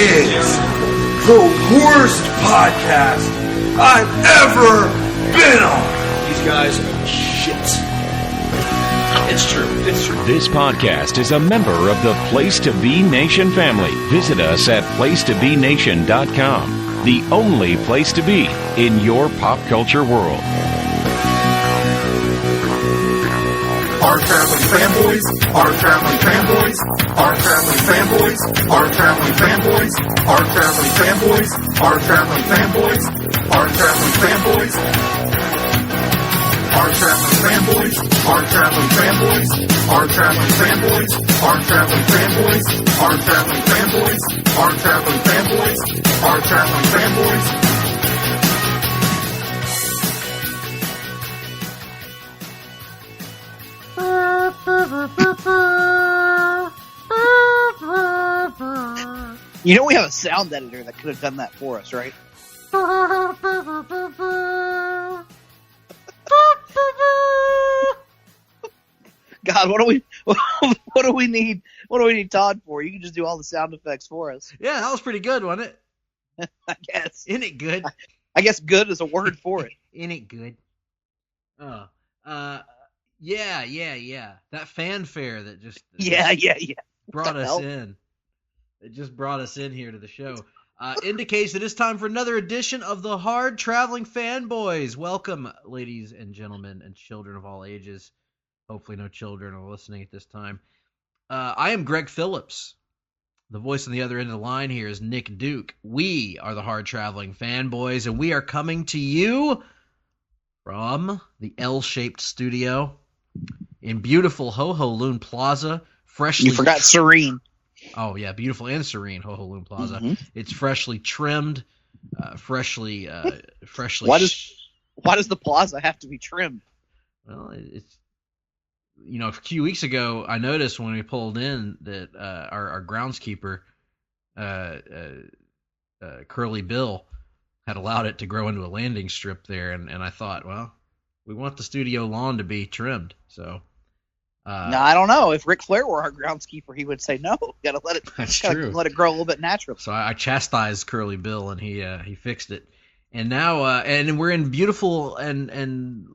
is the worst podcast I've ever been on. These guys are shit. It's true. It's true. This podcast is a member of the Place to Be Nation family. Visit us at placetobenation.com, the only place to be in your pop culture world. Hard-Traveling Fanboys, Hard-Traveling Fanboys, Hard-Traveling Fanboys, Hard-Traveling Fanboys, Hard-Traveling Fanboys, Hard-Traveling Fanboys, Hard-Traveling Fanboys, Hard-Traveling Fanboys, Hard-Traveling Fanboys, Hard-Traveling Fanboys, Hard-Traveling Fanboys, Hard-Traveling Fanboys, Hard-Traveling Fanboys, Hard-Traveling Fanboys. You know we have a sound editor that could have done that for us, right? God, what do we need Todd for? You can just do all the sound effects for us. Yeah, that was pretty good, wasn't it? I guess. Isn't it good? I guess good is a word for it. Isn't it good? Yeah. That fanfare that just brought us in. It just brought us in here to the show. Indicates that it's time for another edition of the Hard-Traveling Fanboys. Welcome, ladies and gentlemen and children of all ages. Hopefully no children are listening at this time. I am Greg Phillips. The voice on the other end of the line here is Nick Duke. We are the Hard-Traveling Fanboys, and we are coming to you from the L-shaped studio in beautiful Ho-Ho-Loon Plaza. Freshly. You forgot Serene. Oh, yeah, beautiful and serene Ho-Ho-Loon Plaza. Mm-hmm. It's freshly trimmed, freshly. Why does the plaza have to be trimmed? Well, it's a few weeks ago I noticed when we pulled in that our groundskeeper, Curly Bill, had allowed it to grow into a landing strip there, and I thought, well, we want the studio lawn to be trimmed, so. No, I don't know. If Ric Flair were our groundskeeper, he would say no. Gotta let it. That's true. Let it grow a little bit natural. So I chastised Curly Bill, and he fixed it. And now, and we're in beautiful and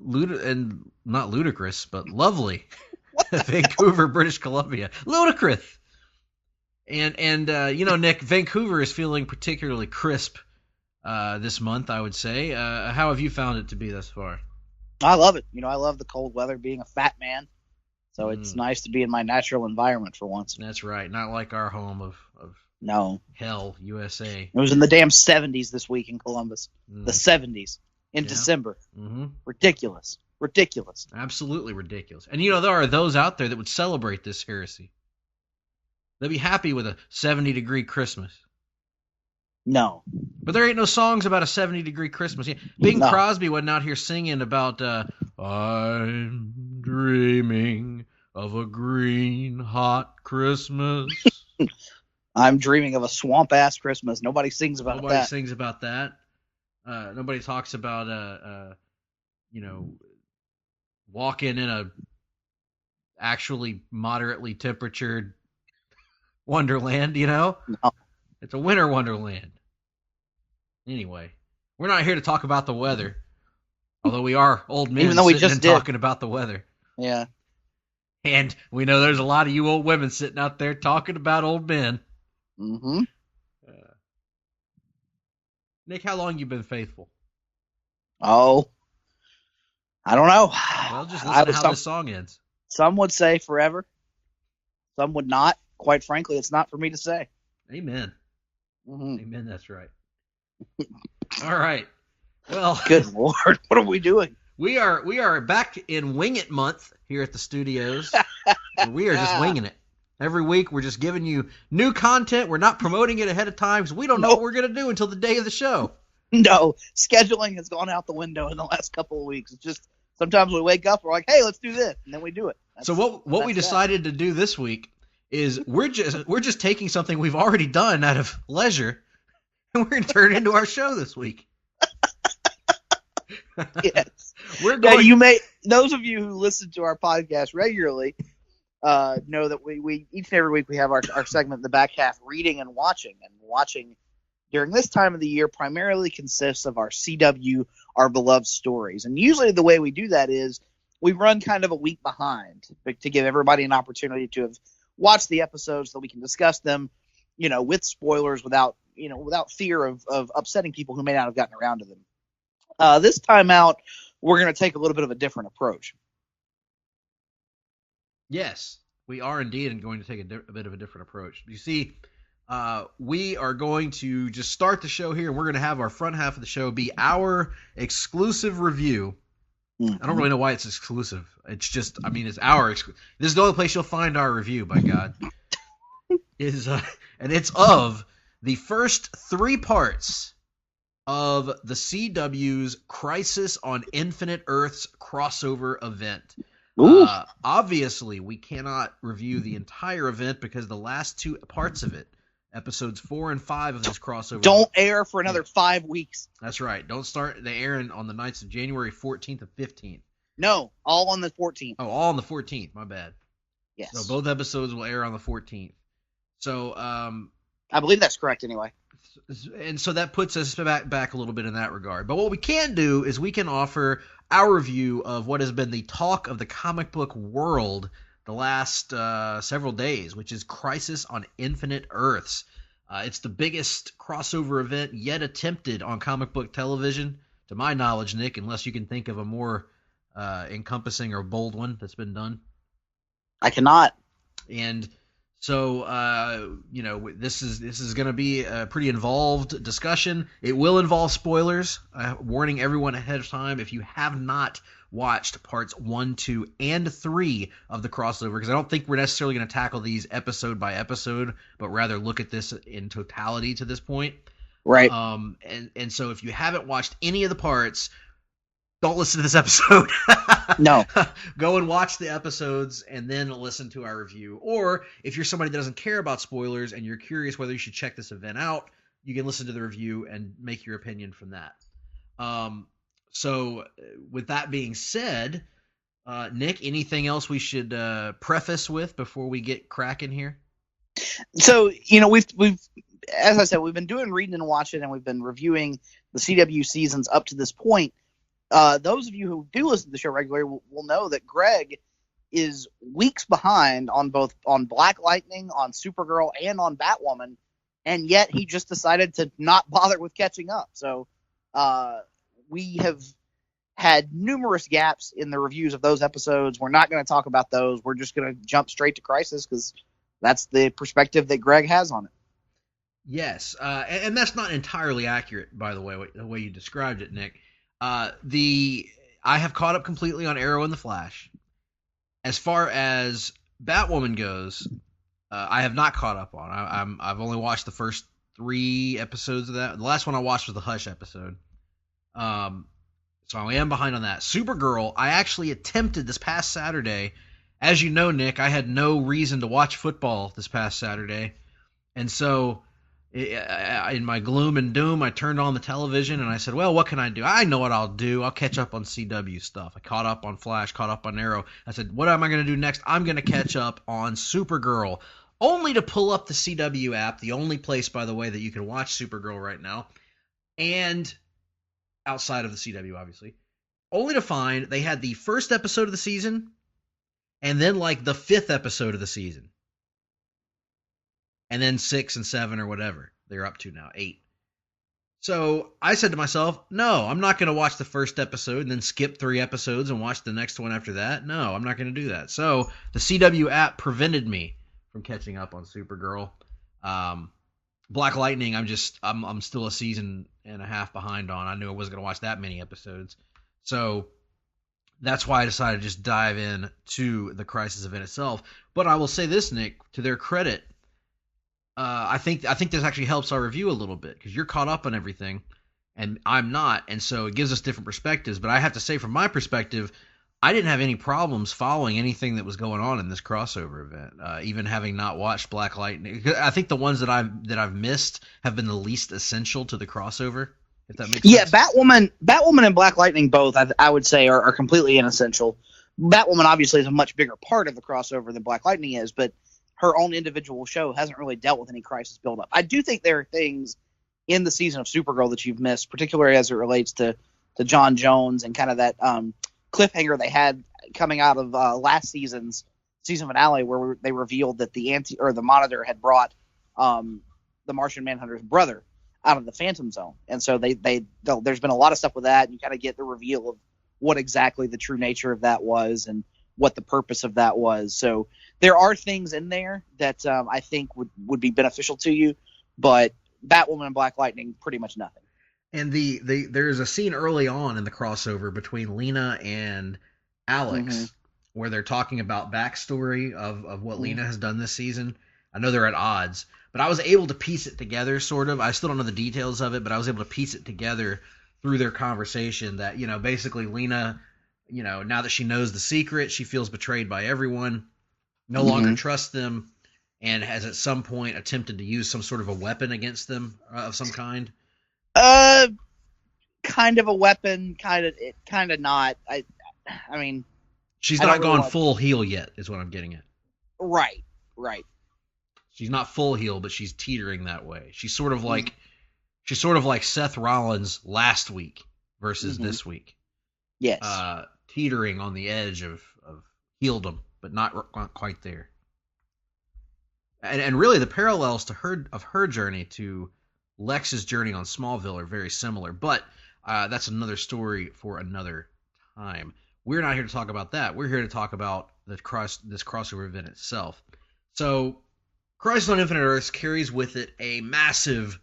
not ludicrous, but lovely Vancouver, British Columbia. Ludicrous. And Nick, Vancouver is feeling particularly crisp this month, I would say. How have you found it to be thus far? I love it. I love the cold weather. Being a fat man. So it's nice to be in my natural environment for once. That's right. Not like our home of no hell, USA. It was in the damn 70s this week in Columbus. The 70s in December. Mm-hmm. Ridiculous. Absolutely ridiculous. And there are those out there that would celebrate this heresy. They'd be happy with a 70-degree Christmas. No. But there ain't no songs about a 70-degree Christmas. Bing Crosby wasn't out here singing about I'm dreaming of a green, hot Christmas. I'm dreaming of a swamp-ass Christmas. Nobody sings about that. Nobody sings about that. Nobody talks about, walking in a actually moderately temperatured wonderland, No. It's a winter wonderland. Anyway, we're not here to talk about the weather, although we are old men talking about the weather. Yeah. And we know there's a lot of you old women sitting out there talking about old men. Mm-hmm. Nick, how long you been faithful? Oh, I don't know. Well, just listen to how this song ends. Some would say forever. Some would not. Quite frankly, it's not for me to say. Amen. Mm-hmm. Amen, that's right. All right. Well, good Lord, what are we doing? We are back in Wing It month here at the studios. We are just winging it. Every week we're just giving you new content. We're not promoting it ahead of time because we don't know what we're going to do until the day of the show. No, scheduling has gone out the window in the last couple of weeks. It's just sometimes we wake up, we're like, hey, let's do this, and then we do it. So what we decided to do this week is we're just taking something we've already done out of leisure, and we're going to turn it into our show this week. Yes. We're going. Now, those of you who listen to our podcast regularly know that we each and every week we have our segment in the back half, reading and watching. And watching during this time of the year primarily consists of our CW, our beloved stories. And usually the way we do that is we run kind of a week behind to give everybody an opportunity to have watched the episodes so we can discuss them, with spoilers without fear of upsetting people who may not have gotten around to them. This time out, we're going to take a little bit of a different approach. Yes, we are indeed going to take a bit of a different approach. You see, we are going to just start the show here, and we're going to have our front half of the show be our exclusive review. I don't really know why it's exclusive. It's just, it's our exclusive. This is the only place you'll find our review, by God. And it's of the first 3 parts of the CW's Crisis on Infinite Earths crossover event. Obviously, we cannot review the entire event because the last 2 parts of it, episodes 4 and 5 of this crossover, don't air for another 5 weeks. That's right. Don't start the airing on the nights of January 14th and 15th. No, all on the 14th. Oh, all on the 14th. My bad. Yes. So both episodes will air on the 14th. So I believe that's correct anyway. And so that puts us back a little bit in that regard. But what we can do is we can offer our review of what has been the talk of the comic book world the last several days, which is Crisis on Infinite Earths. It's the biggest crossover event yet attempted on comic book television, to my knowledge, Nick, unless you can think of a more encompassing or bold one that's been done. I cannot. And so, this is going to be a pretty involved discussion. It will involve spoilers. Warning everyone ahead of time, if you have not watched parts 1, 2, and 3 of the crossover, because I don't think we're necessarily going to tackle these episode by episode, but rather look at this in totality to this point. Right. And so if you haven't watched any of the parts, don't listen to this episode. No. Go and watch the episodes and then listen to our review. Or if you're somebody that doesn't care about spoilers and you're curious whether you should check this event out, you can listen to the review and make your opinion from that. So with that being said, Nick, anything else we should preface with before we get cracking here? So, we've as I said, we've been doing reading and watching, and we've been reviewing the CW seasons up to this point. Those of you who do listen to the show regularly will know that Greg is weeks behind on Black Lightning, on Supergirl, and on Batwoman, and yet he just decided to not bother with catching up. So we have had numerous gaps in the reviews of those episodes. We're not going to talk about those. We're just going to jump straight to Crisis because that's the perspective that Greg has on it. Yes, and that's not entirely accurate, by the way you described it, Nick. I have caught up completely on Arrow and the Flash. As far as Batwoman goes, I have not caught up on. I've only watched the first 3 episodes of that. The last one I watched was the Hush episode. So I am behind on that. Supergirl, I actually attempted this past Saturday. As you know, Nick, I had no reason to watch football this past Saturday. And so in my gloom and doom, I turned on the television and I said, well, what can I do? I know what I'll do. I'll catch up on CW stuff. I caught up on Flash, caught up on Arrow. I said, what am I going to do next? I'm going to catch up on Supergirl, only to pull up the CW app, the only place, by the way, that you can watch Supergirl right now, and outside of the CW, obviously, only to find they had the first episode of the season and then like the 5th episode of the season. And then 6 and 7 or whatever they're up to now, 8. So I said to myself, no, I'm not going to watch the first episode and then skip 3 episodes and watch the next one after that. No, I'm not going to do that. So the CW app prevented me from catching up on Supergirl. Black Lightning, I'm still a season and a half behind on. I knew I wasn't going to watch that many episodes. So that's why I decided to just dive in to the Crisis event itself. But I will say this, Nick, to their credit, I think this actually helps our review a little bit because you're caught up on everything and I'm not, and so it gives us different perspectives. But I have to say, from my perspective, I didn't have any problems following anything that was going on in this crossover event, even having not watched Black Lightning. I think the ones that I've missed have been the least essential to the crossover, if that makes sense. Yeah, Batwoman and Black Lightning both, I would say, are completely inessential. Batwoman obviously is a much bigger part of the crossover than Black Lightning is, but her own individual show hasn't really dealt with any crisis buildup. I do think there are things in the season of Supergirl that you've missed, particularly as it relates to John Jones and kind of that cliffhanger they had coming out of last season's season finale, where they revealed that the Monitor had brought the Martian Manhunter's brother out of the Phantom Zone, and so there's been a lot of stuff with that, and you kind of get the reveal of what exactly the true nature of that was and what the purpose of that was. So there are things in there that I think would be beneficial to you, but Batwoman and Black Lightning, pretty much nothing. And there's a scene early on in the crossover between Lena and Alex where they're talking about backstory of what Lena has done this season. I know they're at odds, but I was able to piece it together, sort of. I still don't know the details of it, but I was able to piece it together through their conversation that, basically Lena, now that she knows the secret, she feels betrayed by everyone, no longer trusts them, and has at some point attempted to use some sort of a weapon against them of some kind. Kind of a weapon, kind of not. I mean, she's not gone full heel yet, is what I'm getting at. Right. She's not full heel, but she's teetering that way. She's sort of like Seth Rollins last week versus this week. Yes. Teetering on the edge of heeldom, but not quite there. And really the parallels to her journey to Lex's journey on Smallville are very similar, but that's another story for another time. We're not here to talk about that. We're here to talk about this crossover event itself. So Crisis on Infinite Earths carries with it a massive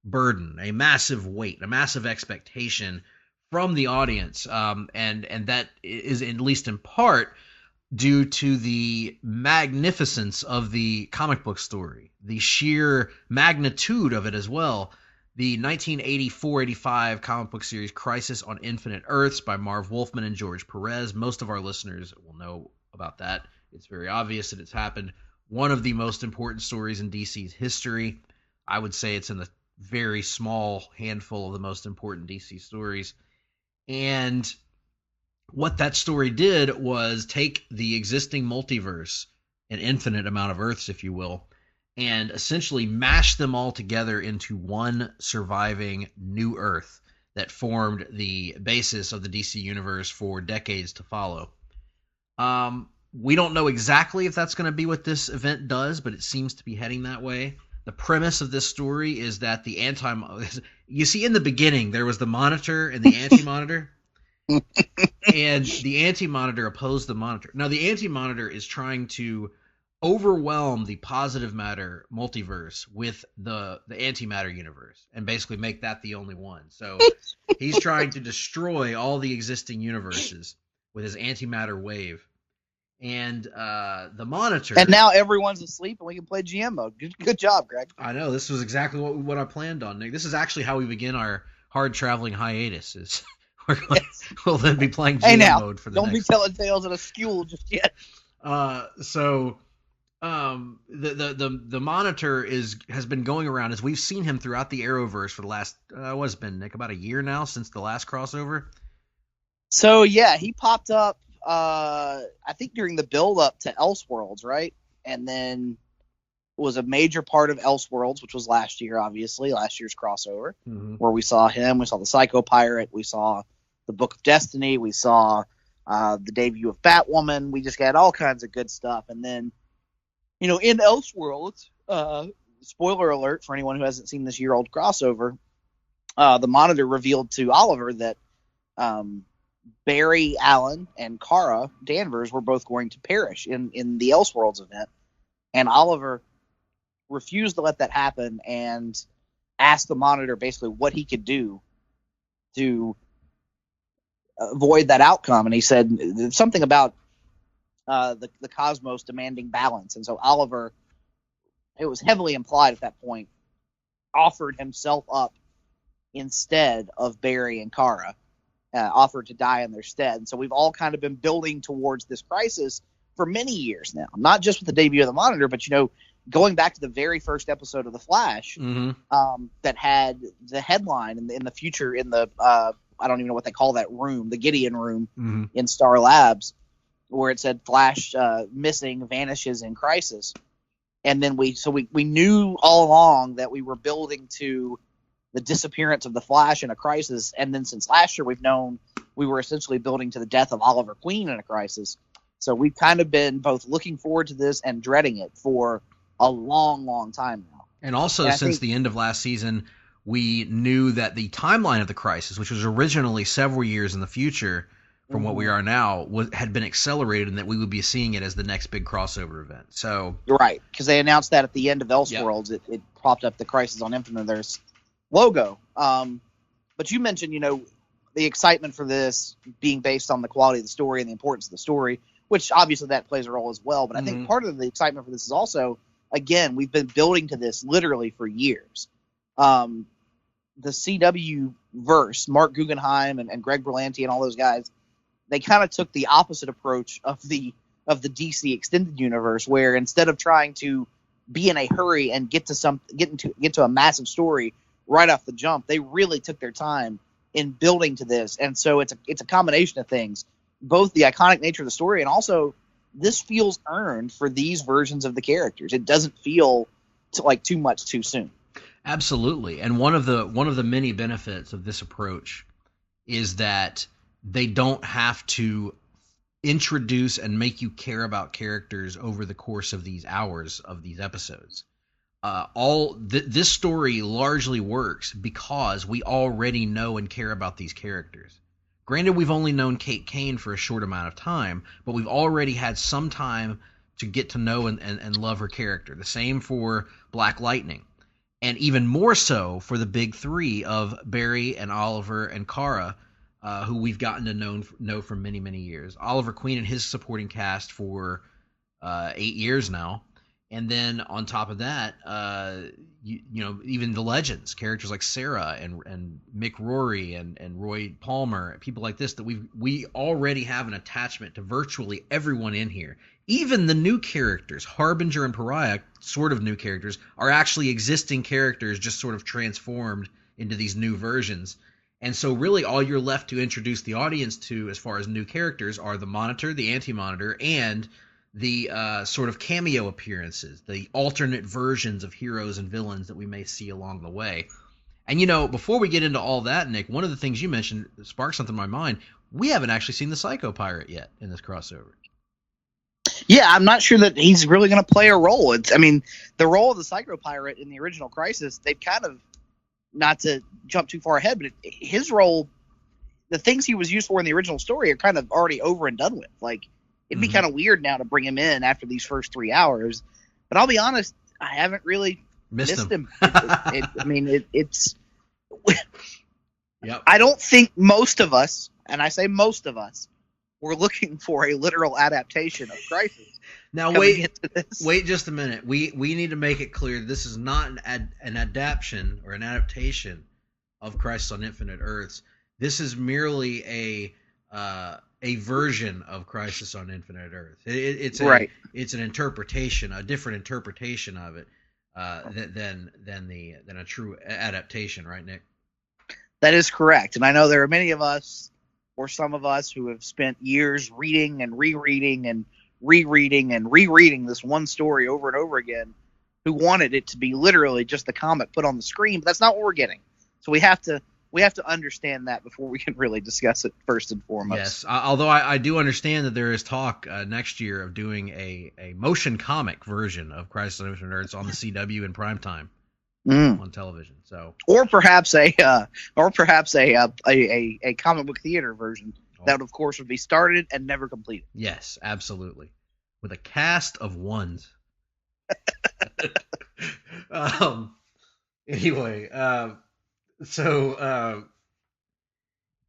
burden, a massive weight, a massive expectation from the audience, and that is at least in part due to the magnificence of the comic book story, the sheer magnitude of it as well. The 1984-85 comic book series Crisis on Infinite Earths by Marv Wolfman and George Perez. Most of our listeners will know about that. It's very obvious that it's happened. One of the most important stories in DC's history. I would say it's in the very small handful of the most important DC stories. And what that story did was take the existing multiverse, an infinite amount of Earths, if you will, and essentially mash them all together into one surviving new Earth that formed the basis of the DC universe for decades to follow. We don't know exactly if that's going to be what this event does, but it seems to be heading that way. The premise of this story is that you see in the beginning, there was the Monitor and the Anti-Monitor. And the Anti-Monitor opposed the Monitor. Now, the Anti-Monitor is trying to overwhelm the positive matter multiverse with the antimatter universe and basically make that the only one. So he's trying to destroy all the existing universes with his antimatter wave. And the Monitor... And now everyone's asleep and we can play GM mode. Good job, Greg. I know. This was exactly what I planned on, Nick. This is actually how we begin our hard-traveling hiatus. We'll then be playing GM mode for the next... Don't be telling tales in a skewel just yet. The Monitor has been going around, as we've seen him throughout the Arrowverse for the last, what's it been, Nick, about a year now since the last crossover? So, yeah, he popped up, I think during the build-up to Elseworlds, right? And then was a major part of Elseworlds, which was last year, obviously, last year's crossover, where we saw him, we saw the Psycho Pirate, we saw the Book of Destiny, we saw the debut of Batwoman, we just got all kinds of good stuff. And then, in Elseworlds, spoiler alert for anyone who hasn't seen this year-old crossover, the Monitor revealed to Oliver that Barry Allen and Kara Danvers were both going to perish in the Elseworlds event. And Oliver refused to let that happen and asked the Monitor basically what he could do to avoid that outcome. And he said something about the cosmos demanding balance. And so Oliver, it was heavily implied at that point, offered himself up instead of Barry and Kara, offered to die in their stead. And so we've all kind of been building towards this crisis for many years now, not just with the debut of the Monitor, but, going back to the very first episode of The Flash, that had the headline in the future in the, I don't even know what they call that room, the Gideon room in Star Labs, where it said Flash missing, vanishes in Crisis. And then we knew all along that we were building to the disappearance of the Flash in a Crisis. And then since last year, we've known we were essentially building to the death of Oliver Queen in a Crisis. So we've kind of been both looking forward to this and dreading it for a long, long time now. And also, since the end of last season, we knew that the timeline of the Crisis, which was originally several years in the future from what we are now, had been accelerated, and that we would be seeing it as the next big crossover event. So right, because they announced that at the end of Elseworlds, it popped up the Crisis on Infinite Earths logo. But you mentioned, the excitement for this being based on the quality of the story and the importance of the story, which obviously that plays a role as well. But I think part of the excitement for this is also, again, we've been building to this literally for years. The CW verse, Mark Guggenheim and Greg Berlanti and all those guys, they kind of took the opposite approach of the DC extended universe, where instead of trying to be in a hurry and get to a massive story right off the jump, they really took their time in building to this. And so it's a combination of things, both the iconic nature of the story and also this feels earned for these versions of the characters. It doesn't feel like too much too soon. Absolutely. And one of the many benefits of this approach is that they don't have to introduce and make you care about characters over the course of these hours of these episodes. This story largely works because we already know and care about these characters. Granted, we've only known Kate Kane for a short amount of time, but we've already had some time to get to know and love her character. The same for Black Lightning. And even more so for the big three of Barry and Oliver and Kara, who we've gotten to know for many, many years. Oliver Queen and his supporting cast for 8 years now. And then on top of that, even the legends, characters like Sarah and Mick Rory and Roy Palmer, people like this, that we already have an attachment to virtually everyone in here. Even the new characters, Harbinger and Pariah, sort of new characters, are actually existing characters just sort of transformed into these new versions. And so really all you're left to introduce the audience to as far as new characters are the Monitor, the Anti-Monitor, and the sort of cameo appearances, the alternate versions of heroes and villains that we may see along the way. And, before we get into all that, Nick, one of the things you mentioned sparked something in my mind. We haven't actually seen the Psycho Pirate yet in this crossover. Yeah, I'm not sure that he's really going to play a role. The role of the Psycho Pirate in the original Crisis, they've kind of, not to jump too far ahead, but his role, the things he was used for in the original story are kind of already over and done with. Like, it'd be kind of weird now to bring him in after these first 3 hours. But I'll be honest, I haven't really missed him. It's. Yep. I don't think most of us, and I say most of us, were looking for a literal adaptation of Crisis. Now wait just a minute. We need to make it clear this is not an adaptation or an adaptation of Crisis on Infinite Earths. This is merely a version of Crisis on Infinite Earth. It's an interpretation, a different interpretation of it than a true adaptation, right, Nick? That is correct. And I know there are many of us, or some of us, who have spent years reading and rereading and rereading and rereading this one story over and over again, who wanted it to be literally just the comic put on the screen, but that's not what we're getting. So we have to understand that before we can really discuss it first and foremost. Yes, although I do understand that there is talk next year of doing a motion comic version of Crisis on Infinite Earths on the CW in primetime on television. So, or perhaps a comic book theater version that, of course, would be started and never completed. Yes, absolutely, with a cast of ones. Anyway. So,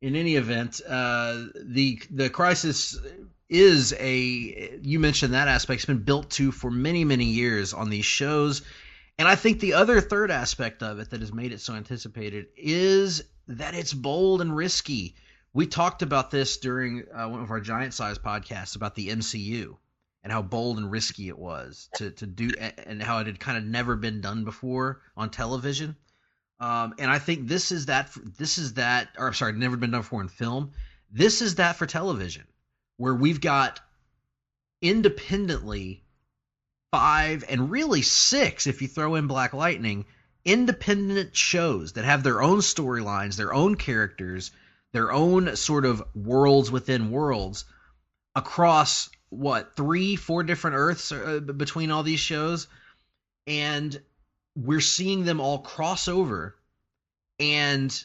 in any event, the Crisis is you mentioned that aspect. It's been built to for many, many years on these shows. And I think the other third aspect of it that has made it so anticipated is that it's bold and risky. We talked about this during one of our giant size podcasts about the MCU and how bold and risky it was to do, and how it had kind of never been done before on television. And I think never been done before in film. This is that for television, where we've got independently 5 and really 6 if you throw in Black Lightning independent shows that have their own storylines, their own characters, their own sort of worlds within worlds across 3-4 different Earths between all these shows, and we're seeing them all cross over and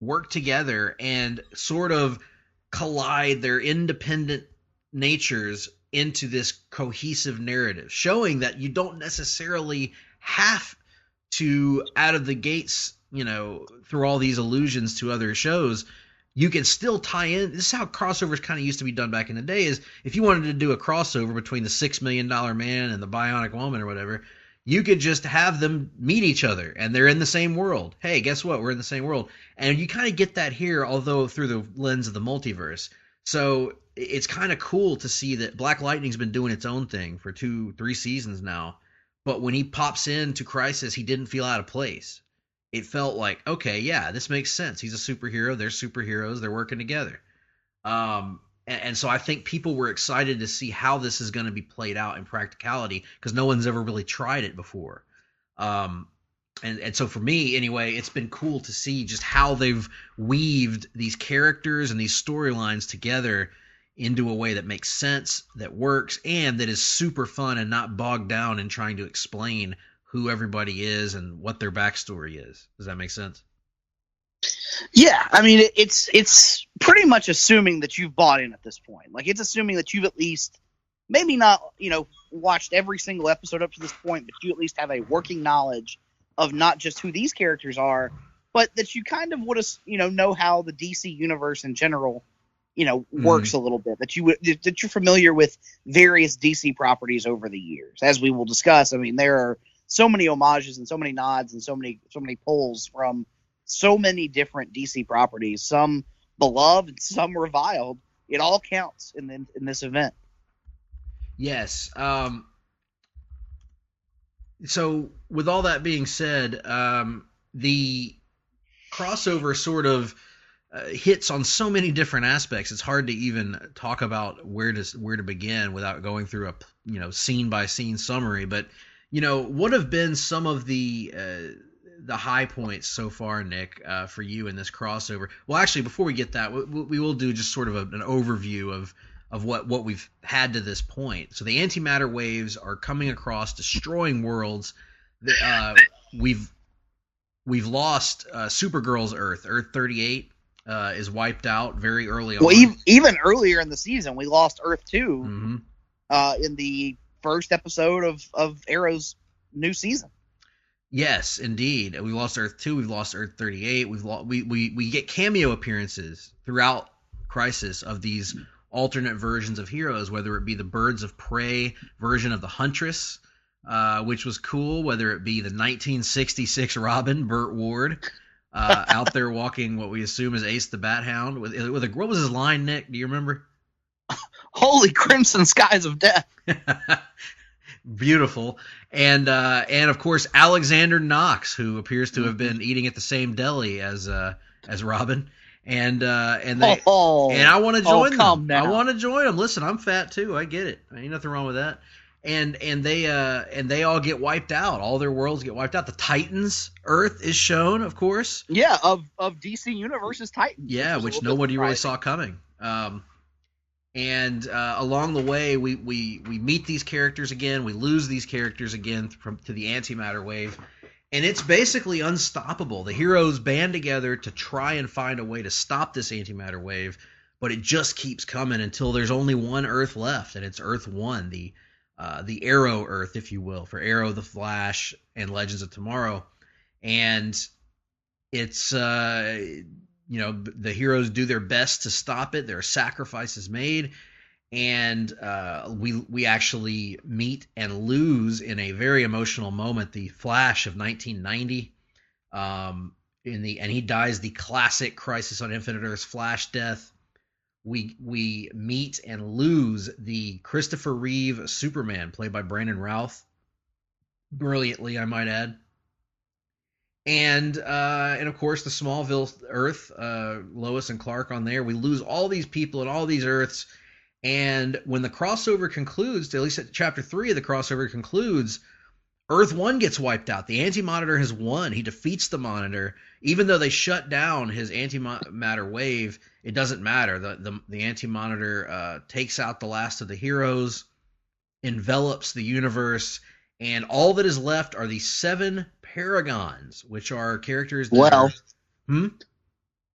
work together and sort of collide their independent natures into this cohesive narrative, showing that you don't necessarily have to, out of the gates, through all these allusions to other shows, you can still tie in. This is how crossovers kind of used to be done back in the day, is if you wanted to do a crossover between the $6 Million Man and the Bionic Woman or whatever, you could just have them meet each other and they're in the same world. Hey, guess what? We're in the same world. And you kind of get that here, although through the lens of the multiverse. So it's kind of cool to see that Black Lightning's been doing its own thing for 2-3 seasons now. But when he pops into Crisis, he didn't feel out of place. It felt like, okay, yeah, this makes sense. He's a superhero. They're superheroes. They're working together. And so I think people were excited to see how this is going to be played out in practicality, because no one's ever really tried it before. And so for me, anyway, it's been cool to see just how they've weaved these characters and these storylines together into a way that makes sense, that works, and that is super fun and not bogged down in trying to explain who everybody is and what their backstory is. Does that make sense? Yeah, I mean, it's pretty much assuming that you've bought in at this point. Like, it's assuming that you've at least, maybe not, watched every single episode up to this point, but you at least have a working knowledge of not just who these characters are, but that you kind of would have, know how the DC universe in general, works a little bit. That you're familiar with various DC properties over the years, as we will discuss. I mean, there are so many homages and so many nods and so many pulls from so many different DC properties, some beloved, some reviled. It all counts in this event. Yes. So with all that being said, the crossover sort of hits on so many different aspects. It's hard to even talk about where to begin without going through a scene by scene summary. But what have been some of the high points so far, Nick, for you in this crossover? Well, actually, before we get that, we will do just sort of an overview of what we've had to this point. So the antimatter waves are coming across, destroying worlds. We've lost Supergirl's Earth 38 is wiped out very early on. Well, even earlier in the season, we lost Earth 2 in the first episode of Arrow's new season. Yes, indeed. We lost Earth 2. We've lost Earth 38. We get cameo appearances throughout Crisis of these alternate versions of heroes, whether it be the Birds of Prey version of the Huntress, which was cool, whether it be the 1966 Robin, Burt Ward, out there walking what we assume is Ace the Bat Hound. What was his line, Nick? Do you remember? Holy crimson skies of death. Beautiful. And of course Alexander Knox, who appears to have been eating at the same deli as Robin. And I want to join them. Now. I want to join them. Listen, I'm fat too. I get it. Ain't nothing wrong with that. And they all get wiped out. All their worlds get wiped out. The Titans Earth is shown, of course. Yeah, of DC Universe's Titans. Yeah, which nobody really saw coming. And along the way, we meet these characters again. We lose these characters again to the antimatter wave. And it's basically unstoppable. The heroes band together to try and find a way to stop this antimatter wave, but it just keeps coming until there's only one Earth left, and it's Earth 1, the Arrow Earth, if you will, for Arrow, the Flash, and Legends of Tomorrow. And it's the heroes do their best to stop it. There are sacrifices made, and we actually meet and lose in a very emotional moment the Flash of 1990, and he dies the classic Crisis on Infinite Earths Flash death. We meet and lose the Christopher Reeve Superman, played by Brandon Routh, brilliantly, I might add. And of course the Smallville Earth, Lois and Clark on there. We lose all these people and all these Earths, And when the crossover concludes, at least at chapter 3 of the crossover concludes, Earth-1 gets wiped out. The Anti-Monitor has won. He defeats the Monitor. Even though they shut down his antimatter wave, it doesn't matter. The Anti-Monitor takes out the last of the heroes, envelops the universe, and all that is left are the 7 Paragons, which are characters that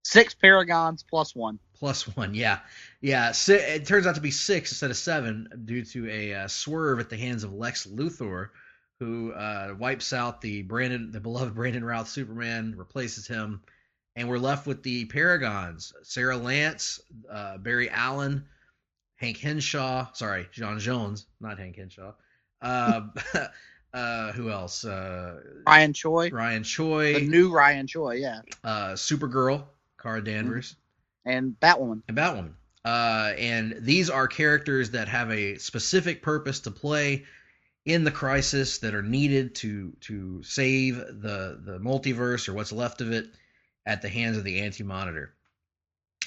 6 Paragons plus 1. Plus 1, yeah. Yeah, it turns out to be 6 instead of 7 due to a swerve at the hands of Lex Luthor, who wipes out the beloved Brandon Routh Superman, replaces him, and we're left with the Paragons: Sarah Lance, Barry Allen, Hank Henshaw. Sorry, John Jones, not Hank Henshaw. Who else? Ryan Choi. The new Ryan Choi, yeah. Supergirl, Cara Danvers. And Batwoman. And these are characters that have a specific purpose to play in the crisis, that are needed to save the multiverse, or what's left of it, at the hands of the Anti-Monitor.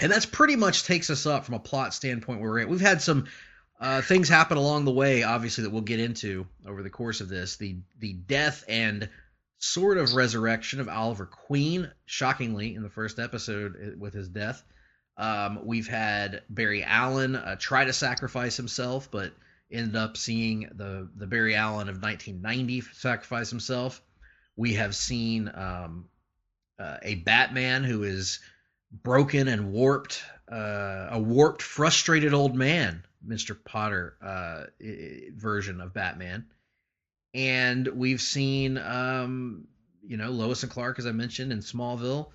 And that's pretty much takes us up from a plot standpoint where we're at. We've had some things happen along the way, obviously, that we'll get into over the course of this. The death and sort of resurrection of Oliver Queen, shockingly, in the first episode with his death. We've had Barry Allen try to sacrifice himself, but ended up seeing the Barry Allen of 1990 sacrifice himself. We have seen a Batman who is broken and warped, a warped, frustrated old man, Mr. Potter version of Batman. And we've seen, Lois and Clark, as I mentioned, in Smallville.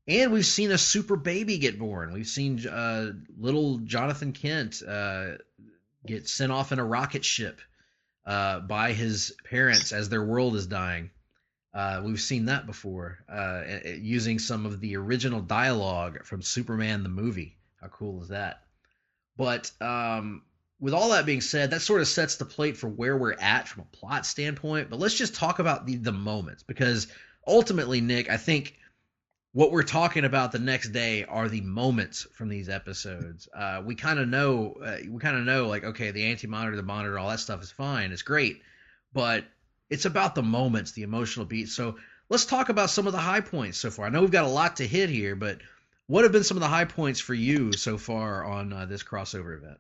And we've seen a super baby get born. We've seen little Jonathan Kent get sent off in a rocket ship by his parents as their world is dying. We've seen that before, using some of the original dialogue from Superman the movie. How cool is that? But with all that being said, that sort of sets the plate for where we're at from a plot standpoint. But let's just talk about the moments, because ultimately, Nick, I think what we're talking about the next day are the moments from these episodes. We kind of know, like, okay, the Anti-Monitor, the Monitor, all that stuff is fine. It's great. But it's about the moments, the emotional beats. So let's talk about some of the high points so far. I know we've got a lot to hit here, but what have been some of the high points for you so far on this crossover event?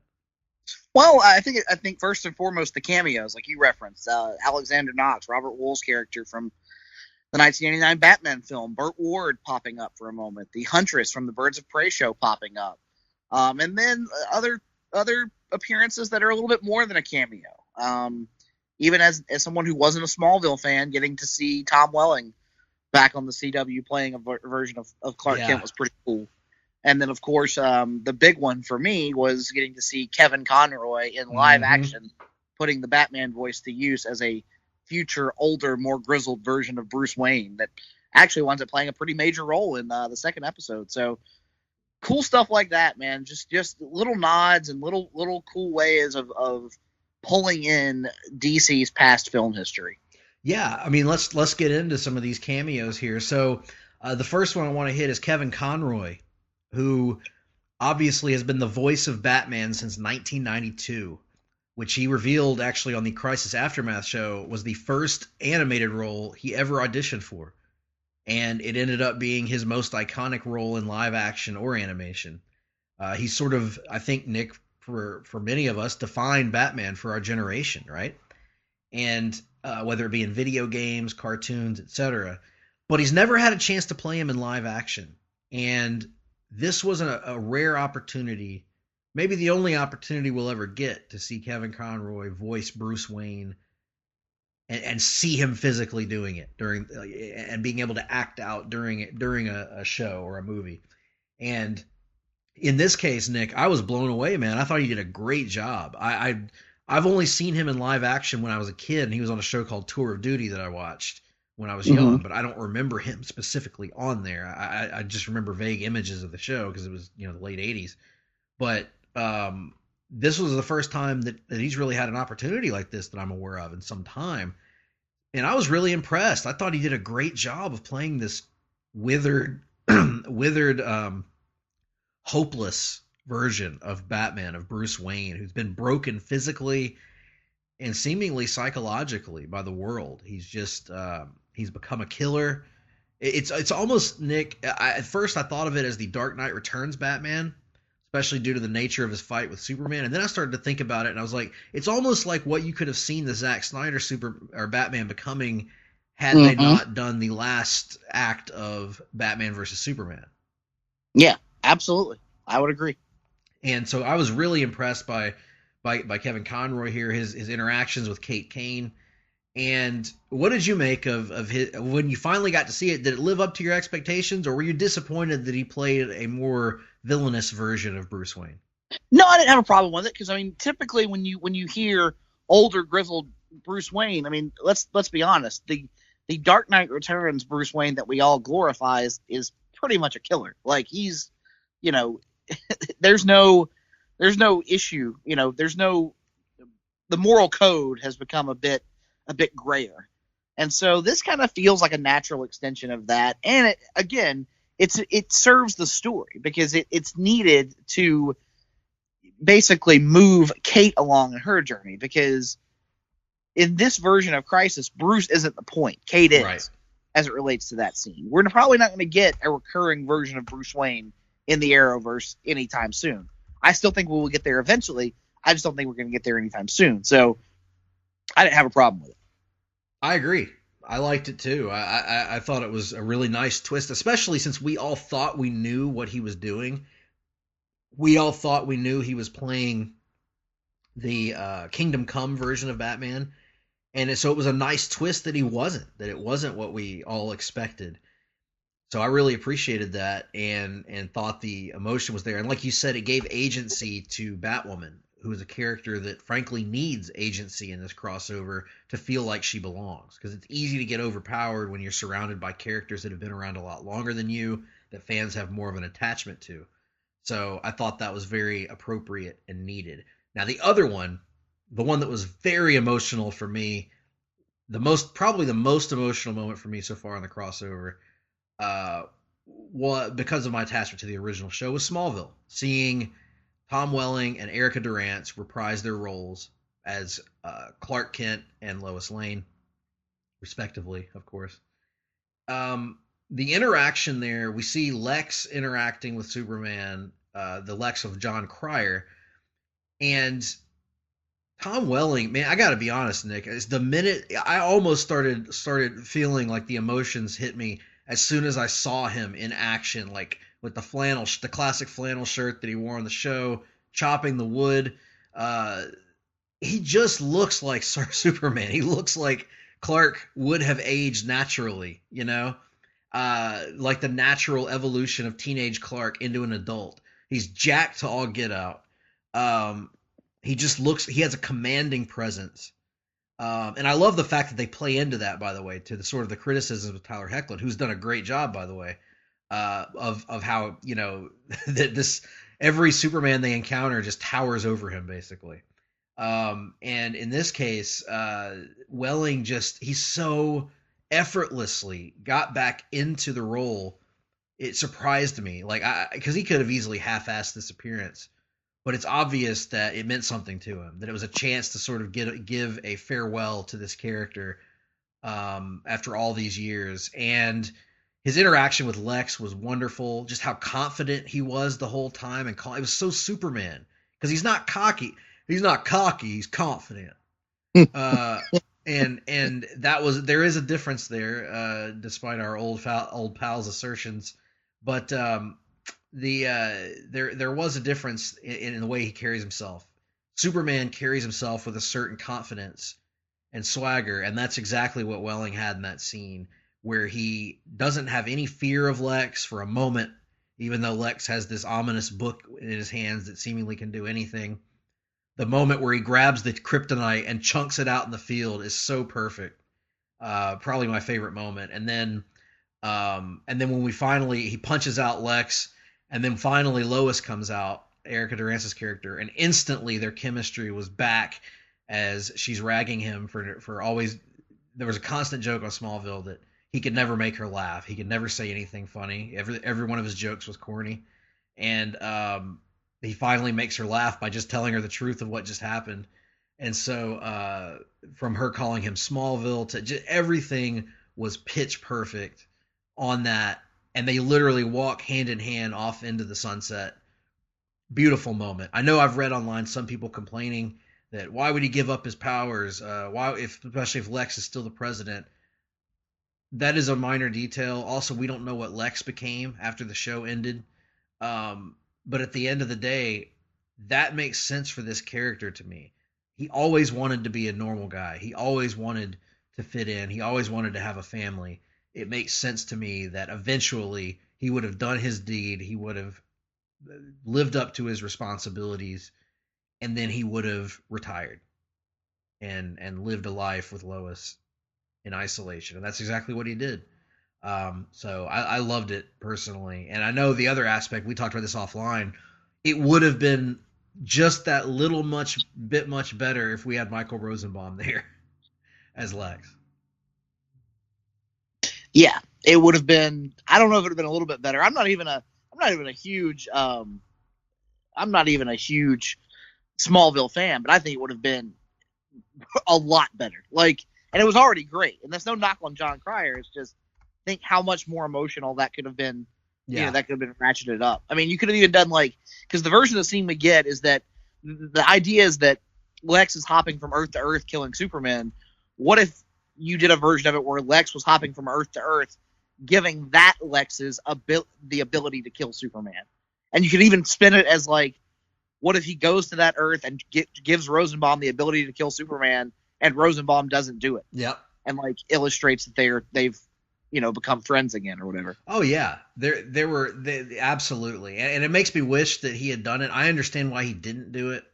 Well, I think first and foremost, the cameos, like you referenced. Alexander Knox, Robert Wool's character from the 1989 Batman film, Burt Ward popping up for a moment, the Huntress from the Birds of Prey show popping up, and then other appearances that are a little bit more than a cameo. Even as someone who wasn't a Smallville fan, getting to see Tom Welling back on the CW playing a version of Clark Kent was pretty cool. And then, of course, the big one for me was getting to see Kevin Conroy in live action, putting the Batman voice to use as a future, older, more grizzled version of Bruce Wayne that actually winds up playing a pretty major role in the second episode. So cool stuff like that, man. Just little nods and little cool ways of pulling in DC's past film history. Yeah, I mean, let's get into some of these cameos here. So the first one I want to hit is Kevin Conroy, who obviously has been the voice of Batman since 1992, which he revealed actually on the Crisis Aftermath show was the first animated role he ever auditioned for. And it ended up being his most iconic role in live action or animation. He sort of, I think, Nick, for many of us, defined Batman for our generation, right? And whether it be in video games, cartoons, etc. But he's never had a chance to play him in live action. And this was a rare opportunity, maybe the only opportunity we'll ever get to see Kevin Conroy voice Bruce Wayne and see him physically doing it and being able to act out during a show or a movie. And in this case, Nick, I was blown away, man. I thought he did a great job. I've only seen him in live action when I was a kid, and he was on a show called Tour of Duty that I watched when I was young, but I don't remember him specifically on there. I just remember vague images of the show because it was, the late 80s. But this was the first time that he's really had an opportunity like this that I'm aware of in some time. And I was really impressed. I thought he did a great job of playing this withered, hopeless version of Batman, of Bruce Wayne, who's been broken physically and seemingly psychologically by the world. He's just he's become a killer. It's almost, Nick, at first I thought of it as the Dark Knight Returns Batman, especially due to the nature of his fight with Superman. And then I started to think about it, and I was like, it's almost like what you could have seen the Zack Snyder Batman becoming had they not done the last act of Batman versus Superman. Yeah, absolutely. I would agree. And so I was really impressed by Kevin Conroy here, his interactions with Kate Kane. And what did you make of his, when you finally got to see it? Did it live up to your expectations, or were you disappointed that he played a more villainous version of Bruce Wayne? No, I didn't have a problem with it, because I mean, typically when you hear older grizzled Bruce Wayne, I mean, let's be honest, the Dark Knight Returns Bruce Wayne that we all glorify is pretty much a killer. Like, he's, you know, there's no issue, you know, the moral code has become a bit grayer. And so this kind of feels like a natural extension of that. And it serves the story, because it's needed to basically move Kate along in her journey, because in this version of Crisis, Bruce isn't the point. Kate is, right, as it relates to that scene. We're probably not going to get a recurring version of Bruce Wayne in the Arrowverse anytime soon. I still think we will get there eventually. I just don't think we're going to get there anytime soon. So I didn't have a problem with it. I agree. I liked it too. I thought it was a really nice twist, especially since we all thought we knew what he was doing. We all thought we knew he was playing the Kingdom Come version of Batman. And so it was a nice twist that it wasn't what we all expected. So I really appreciated that and thought the emotion was there. And like you said, it gave agency to Batwoman, who is a character that frankly needs agency in this crossover to feel like she belongs. Because it's easy to get overpowered when you're surrounded by characters that have been around a lot longer than you, that fans have more of an attachment to. So I thought that was very appropriate and needed. Now the other one, the one that was very emotional for me, probably the most emotional moment for me so far in the crossover, because of my attachment to the original show, was Smallville. Seeing Tom Welling and Erica Durance reprise their roles as Clark Kent and Lois Lane, respectively, of course. The interaction there, we see Lex interacting with Superman, the Lex of John Cryer, and Tom Welling, man, I got to be honest, Nick, it's the minute I almost started feeling like the emotions hit me as soon as I saw him in action, like with the classic flannel shirt that he wore on the show, chopping the wood. He just looks like Superman. He looks like Clark would have aged naturally, you know, like the natural evolution of teenage Clark into an adult. He's jacked to all get out. He has a commanding presence. And I love the fact that they play into that, by the way, to the sort of the criticisms of Tyler Hoechlin, who's done a great job, by the way, of how, you know, that every Superman they encounter just towers over him, basically. And in this case, Welling he so effortlessly got back into the role. It surprised me, because he could have easily half-assed this appearance. But it's obvious that it meant something to him, that it was a chance to sort of give a farewell to this character after all these years. And his interaction with Lex was wonderful, just how confident he was the whole time. And it was so Superman, because he's not cocky. He's not cocky, he's confident. And there is a difference there, despite our old pal's assertions. But there was a difference in the way he carries himself. Superman carries himself with a certain confidence and swagger, and that's exactly what Welling had in that scene, where he doesn't have any fear of Lex for a moment, even though Lex has this ominous book in his hands that seemingly can do anything. The moment where he grabs the kryptonite and chunks it out in the field is so perfect. Probably my favorite moment. And then when he punches out Lex, and then finally Lois comes out, Erica Durance's character, and instantly their chemistry was back as she's ragging him for always. There was a constant joke on Smallville that he could never make her laugh. He could never say anything funny. Every one of his jokes was corny. And he finally makes her laugh by just telling her the truth of what just happened. And so from her calling him Smallville to just everything was pitch perfect on that. And they literally walk hand in hand off into the sunset. Beautiful moment. I know I've read online some people complaining that why would he give up his powers? Especially if Lex is still the president. That is a minor detail. Also, we don't know what Lex became after the show ended. But at the end of the day, that makes sense for this character to me. He always wanted to be a normal guy. He always wanted to fit in. He always wanted to have a family. It makes sense to me that eventually he would have done his deed. He would have lived up to his responsibilities, and then he would have retired and lived a life with Lois in isolation. And that's exactly what he did. So I loved it personally. And I know the other aspect, we talked about this offline, it would have been just that little bit much better if we had Michael Rosenbaum there as Lex. Yeah, it would have been. I don't know if it would have been a little bit better. I'm not even a huge Smallville fan, but I think it would have been a lot better. And it was already great. And that's no knock on John Cryer. It's just think how much more emotional that could have been. Yeah, that could have been ratcheted up. I mean, you could have even done because the version of the scene we get is that the idea is that Lex is hopping from Earth to Earth killing Superman. What if you did a version of it where Lex was hopping from Earth to Earth, giving that Lex's the ability to kill Superman? And you could even spin it as what if he goes to that Earth and gives Rosenbaum the ability to kill Superman, and Rosenbaum doesn't do it? Yep. And illustrates that they've become friends again or whatever. Oh yeah, they absolutely, and it makes me wish that he had done it. I understand why he didn't do it,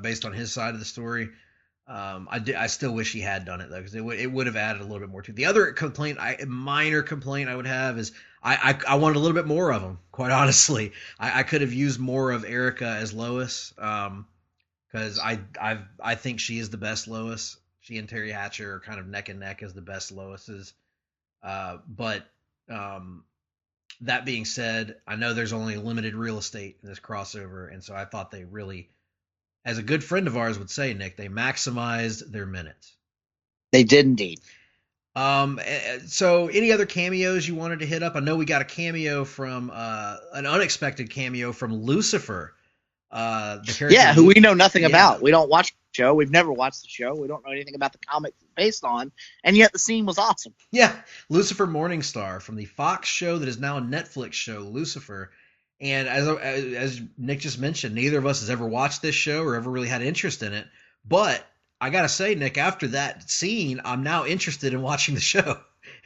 based on his side of the story. I still wish he had done it though, because it would have added a little bit more to it. The other minor complaint I would have is I wanted a little bit more of him. Quite honestly, I could have used more of Erica as Lois, because I think she is the best Lois. She and Terry Hatcher are kind of neck and neck as the best Loises. But that being said, I know there's only limited real estate in this crossover, and so I thought they really, as a good friend of ours would say, Nick, they maximized their minutes. They did indeed. So any other cameos you wanted to hit up? I know we got a cameo from an unexpected cameo from Lucifer. The character who we know nothing about. We don't watch the show. We've never watched the show. We don't know anything about the comic it's based on, and yet the scene was awesome. Yeah, Lucifer Morningstar from the Fox show that is now a Netflix show, Lucifer. And as Nick just mentioned, neither of us has ever watched this show or ever really had interest in it. But I gotta say, Nick, after that scene, I'm now interested in watching the show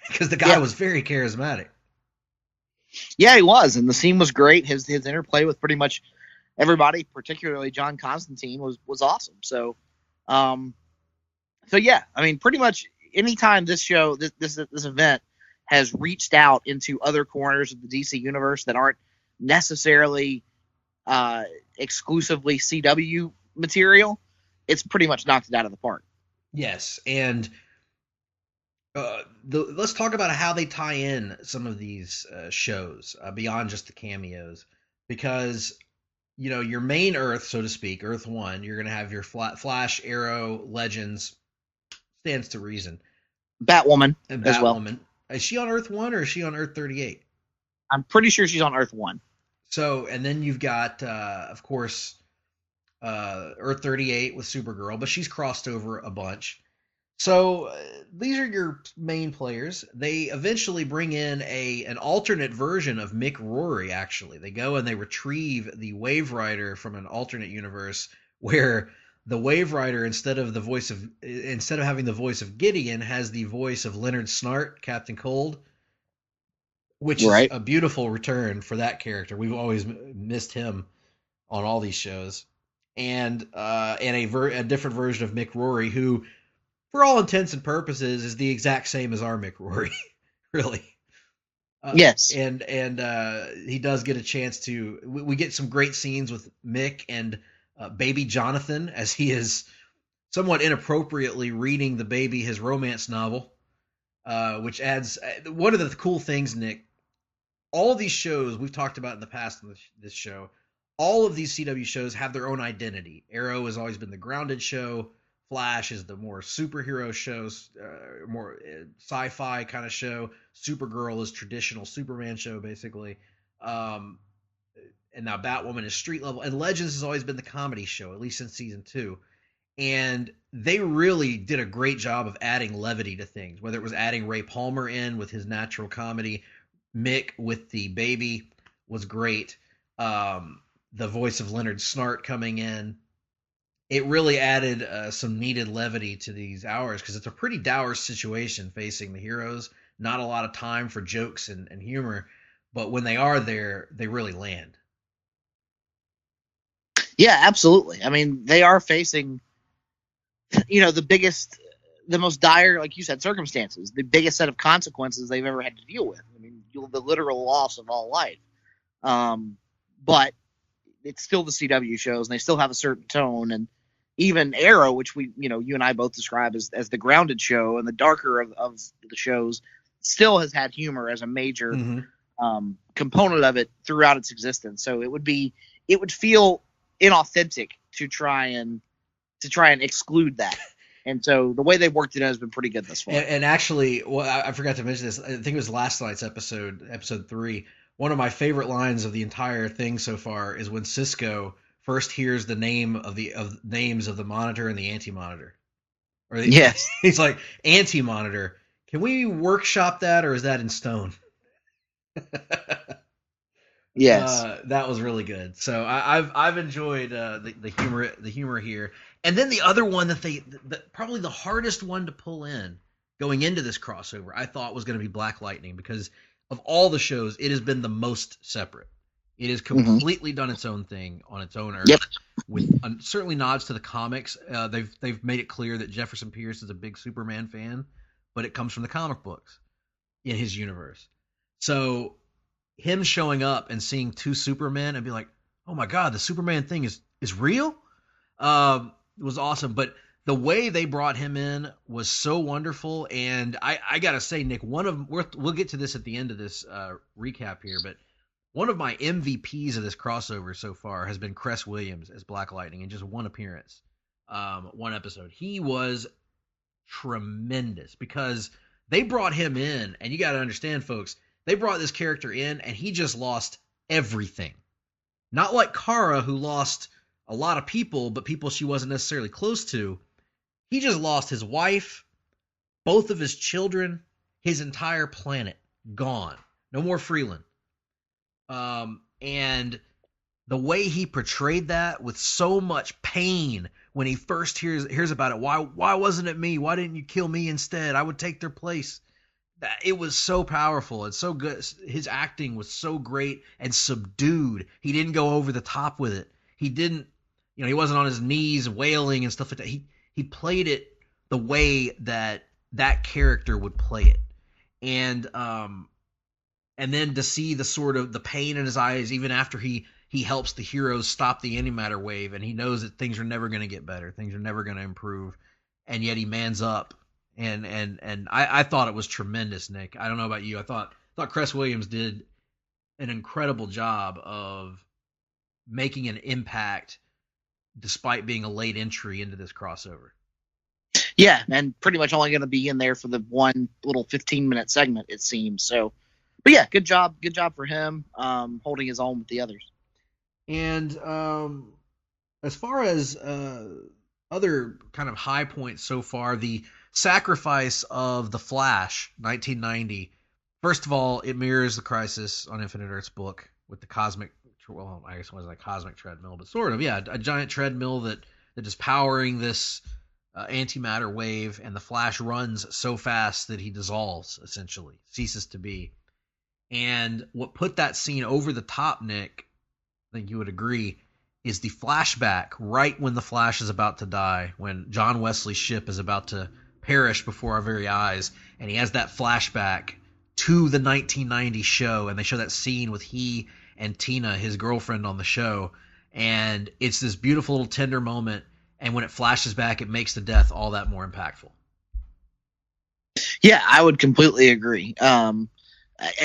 because the guy was very charismatic. Yeah, he was, and the scene was great. His interplay with pretty much everybody, particularly John Constantine, was awesome. So yeah, I mean, pretty much anytime this show, this event has reached out into other corners of the DC universe that aren't necessarily exclusively CW material, it's pretty much knocked it out of the park. Yes, and let's talk about how they tie in some of these shows beyond just the cameos, because your main Earth, so to speak, Earth 1, you're going to have your Flash, Arrow, Legends, stands to reason. Batwoman as well. Is she on Earth 1 or is she on Earth 38? I'm pretty sure she's on Earth 1. So, and then you've got, of course, Earth 38 with Supergirl, but she's crossed over a bunch. So these are your main players. They eventually bring in an alternate version of Mick Rory, actually. They go and they retrieve the Wave Rider from an alternate universe where the Wave Rider, instead of having the voice of Gideon, has the voice of Leonard Snart, Captain Cold, which is a beautiful return for that character. We've always missed him on all these shows. And a different version of Mick Rory, who, for all intents and purposes, is the exact same as our Mick Rory, really. Yes. And he does get a chance to... We get some great scenes with Mick and baby Jonathan, as he is somewhat inappropriately reading the baby his romance novel, which adds... One of the cool things, Nick, all of these shows we've talked about in the past in this show all of these CW shows have their own identity. Arrow has always been the grounded show. Flash is the more superhero shows, more sci-fi kind of show. Supergirl is traditional Superman show, basically. And now Batwoman is street level. And Legends has always been the comedy show, at least since season 2. And they really did a great job of adding levity to things, whether it was adding Ray Palmer in with his natural comedy. Mick with the baby was great. The voice of Leonard Snart coming in. It really added some needed levity to these hours because it's a pretty dour situation facing the heroes. Not a lot of time for jokes and humor, but when they are there, they really land. Yeah, absolutely. I mean, they are facing, the most dire, like you said, circumstances, the biggest set of consequences they've ever had to deal with. I mean, the literal loss of all life. But it's still the CW shows, and they still have a certain tone. And even Arrow, which you and I both describe as the grounded show and the darker of the shows, still has had humor as a major component of it throughout its existence. So it would feel inauthentic to try and exclude that. And so the way they've worked it out has been pretty good thus far. And actually, I forgot to mention this. I think it was last night's episode 3. One of my favorite lines of the entire thing so far is when Cisco first hears the names of the monitor and the anti-monitor. Yes. He's like, anti-monitor. Can we workshop that, or is that in stone? Yes. That was really good. So I've enjoyed the humor here. And then the other one that probably the hardest one to pull in going into this crossover, I thought was going to be Black Lightning, because of all the shows, it has been the most separate. It has completely done its own thing on its own earth. Yep. With certainly nods to the comics. They've made it clear that Jefferson Pierce is a big Superman fan, but it comes from the comic books in his universe. So him showing up and seeing 2 Supermen and be like, oh my God, the Superman thing is real? It was awesome. But the way they brought him in was so wonderful. And I got to say, Nick, we'll get to this at the end of this recap here, but one of my MVPs of this crossover so far has been Cress Williams as Black Lightning in just one appearance, one episode. He was tremendous because they brought him in, and you got to understand, folks, they brought this character in, and he just lost everything. Not like Kara, who lost a lot of people, but people she wasn't necessarily close to. He just lost his wife, both of his children, his entire planet. Gone. No more Freeland. And the way he portrayed that with so much pain when he first hears about it. Why wasn't it me? Why didn't you kill me instead? I would take their place. It was so powerful and so good. His acting was so great and subdued. He didn't go over the top with it. He didn't, he wasn't on his knees wailing and stuff like that. He played it the way that character would play it. And then to see the sort of the pain in his eyes, even after he helps the heroes stop the antimatter wave, and he knows that things are never going to get better, things are never going to improve, and yet he mans up. And I thought it was tremendous, Nick. I don't know about you. I thought Cress Williams did an incredible job of making an impact despite being a late entry into this crossover. Yeah, and pretty much only going to be in there for the one little 15-minute segment, it seems. So, but yeah, good job for him holding his own with the others. And as far as other kind of high points so far, the sacrifice of the Flash, 1990. First of all, it mirrors the Crisis on Infinite Earths book with the cosmic, well, I guess it wasn't a cosmic treadmill, but sort of, yeah, a giant treadmill that is powering this antimatter wave, and the Flash runs so fast that he dissolves, essentially, ceases to be. And what put that scene over the top, Nick, I think you would agree, is the flashback right when the Flash is about to die, when John Wesley's ship is about to perish before our very eyes, and he has that flashback to the 1990 show, and they show that scene with he and Tina, his girlfriend, on the show, and it's this beautiful little tender moment, and when it flashes back, it makes the death all that more impactful. Yeah, I would completely agree.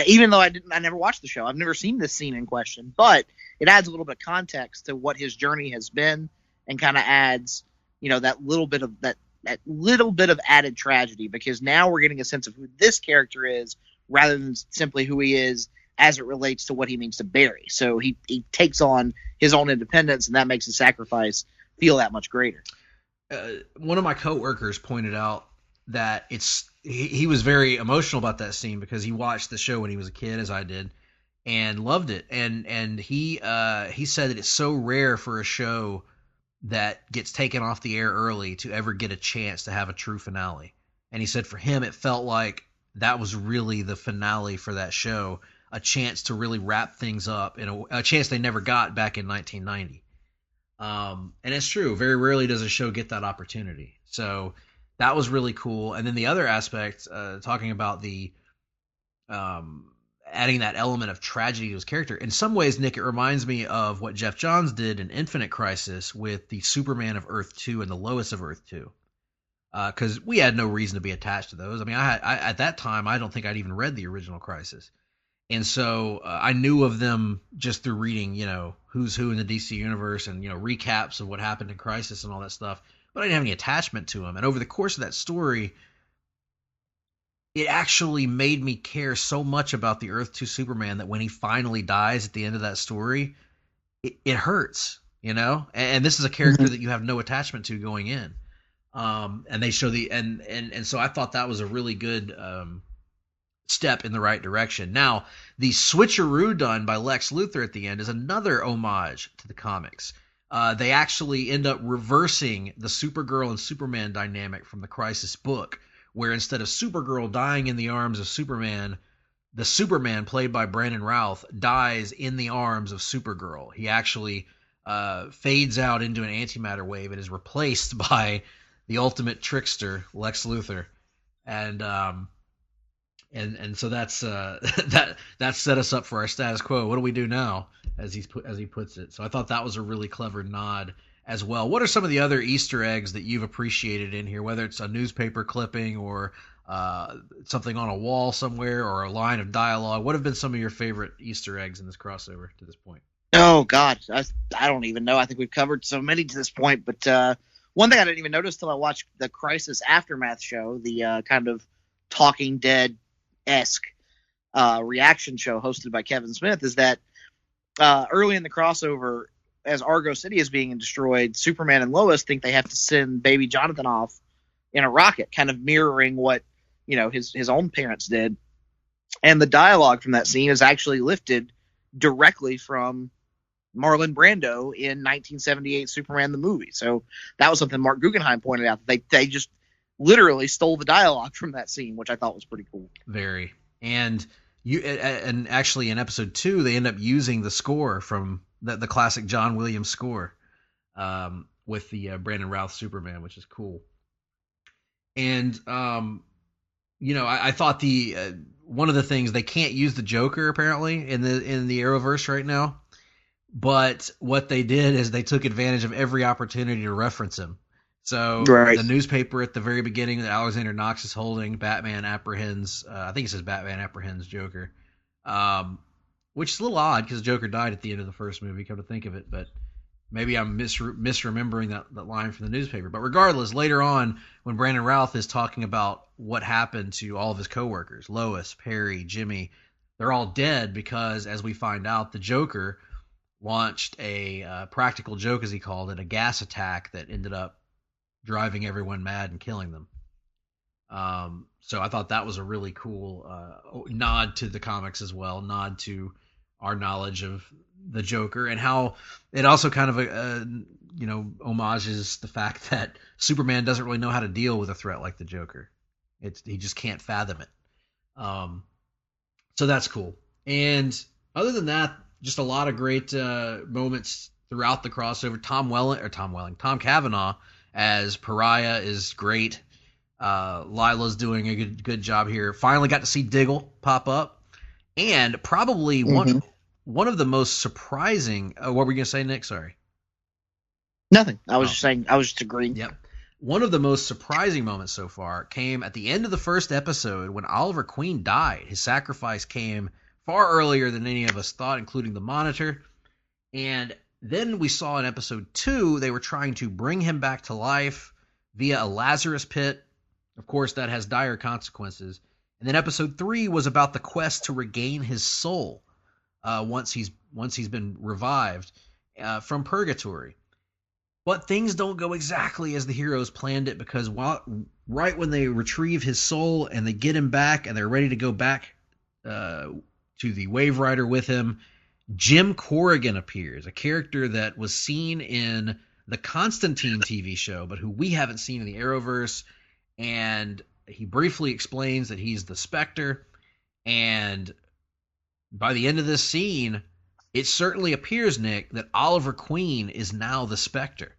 even though I never watched the show. I've never seen this scene in question, but it adds a little bit of context to what his journey has been, and kind of adds, that little bit of added tragedy, because now we're getting a sense of who this character is rather than simply who he is as it relates to what he means to Barry. So he takes on his own independence, and that makes the sacrifice feel that much greater. One of my coworkers pointed out that he was very emotional about that scene because he watched the show when he was a kid, as I did, and loved it. And he said that it's so rare for a show that gets taken off the air early to ever get a chance to have a true finale. And he said for him, it felt like that was really the finale for that show, a chance to really wrap things up in a chance they never got back in 1990. And it's true. Very rarely does a show get that opportunity. So that was really cool. And then the other aspect, talking about the adding that element of tragedy to his character. In some ways, Nick, it reminds me of what Jeff Johns did in Infinite Crisis with the Superman of Earth 2 and the Lois of Earth 2. Because we had no reason to be attached to those. I mean, I at that time, I don't think I'd even read the original Crisis. And so I knew of them just through reading, who's who in the DC universe and, recaps of what happened in Crisis and all that stuff. But I didn't have any attachment to them. And over the course of that story, it actually made me care so much about the Earth 2 Superman that when he finally dies at the end of that story, it hurts, And this is a character that you have no attachment to going in. And they show and so I thought that was a really good step in the right direction. Now, the switcheroo done by Lex Luthor at the end is another homage to the comics. They actually end up reversing the Supergirl and Superman dynamic from the Crisis book, where instead of Supergirl dying in the arms of Superman, the Superman, played by Brandon Routh, dies in the arms of Supergirl. He actually fades out into an antimatter wave and is replaced by the ultimate trickster, Lex Luthor. And so that's that set us up for our status quo. What do we do now, as he puts it? So I thought that was a really clever nod as well. What are some of the other Easter eggs that you've appreciated in here, whether it's a newspaper clipping or something on a wall somewhere or a line of dialogue? What have been some of your favorite Easter eggs in this crossover to this point? Oh, God, I don't even know. I think we've covered so many to this point, but one thing I didn't even notice till I watched the Crisis Aftermath show, the kind of Talking Dead-esque reaction show hosted by Kevin Smith, is that early in the crossover, as Argo City is being destroyed, Superman and Lois think they have to send baby Jonathan off in a rocket, kind of mirroring what his own parents did. And the dialogue from that scene is actually lifted directly from Marlon Brando in 1978 Superman the movie. So that was something Mark Guggenheim pointed out. They just literally stole the dialogue from that scene, which I thought was pretty cool. Very. And actually in episode 2, they end up using the score from the classic John Williams score with the Brandon Routh Superman, which is cool. And I thought the one of the things, they can't use the Joker apparently in the Arrowverse right now, but what they did is they took advantage of every opportunity to reference him. So right. The newspaper at the very beginning that Alexander Knox is holding, Batman apprehends, I think it says Batman apprehends Joker, which is a little odd because Joker died at the end of the first movie, come to think of it, but maybe I'm misremembering that line from the newspaper. But regardless, later on, when Brandon Routh is talking about what happened to all of his coworkers, Lois, Perry, Jimmy, they're all dead because, as we find out, the Joker launched a practical joke, as he called it, a gas attack that ended up driving everyone mad and killing them. So I thought that was a really cool nod to the comics as well, nod to our knowledge of the Joker, and how it also kind of homages the fact that Superman doesn't really know how to deal with a threat like the Joker. He just can't fathom it. So that's cool. And other than that, just a lot of great moments throughout the crossover. Tom Cavanaugh as Pariah is great. Lila's doing a good job here. Finally got to see Diggle pop up, and probably one of the most surprising. What were you gonna say, Nick? Sorry. Nothing. I was just saying. I was just agreeing. Yep. one of the most surprising moments so far came at the end of the first episode when Oliver Queen died. His sacrifice came far earlier than any of us thought, including the Monitor. And then we saw in episode 2, they were trying to bring him back to life via a Lazarus pit. Of course, that has dire consequences. And then episode 3 was about the quest to regain his soul once he's been revived from purgatory. But things don't go exactly as the heroes planned it, because right when they retrieve his soul and they get him back and they're ready to go back to the Wave Rider with him, Jim Corrigan appears, a character that was seen in the Constantine TV show, but who we haven't seen in the Arrowverse. And he briefly explains that he's the Spectre. And by the end of this scene, it certainly appears, Nick, that Oliver Queen is now the Spectre.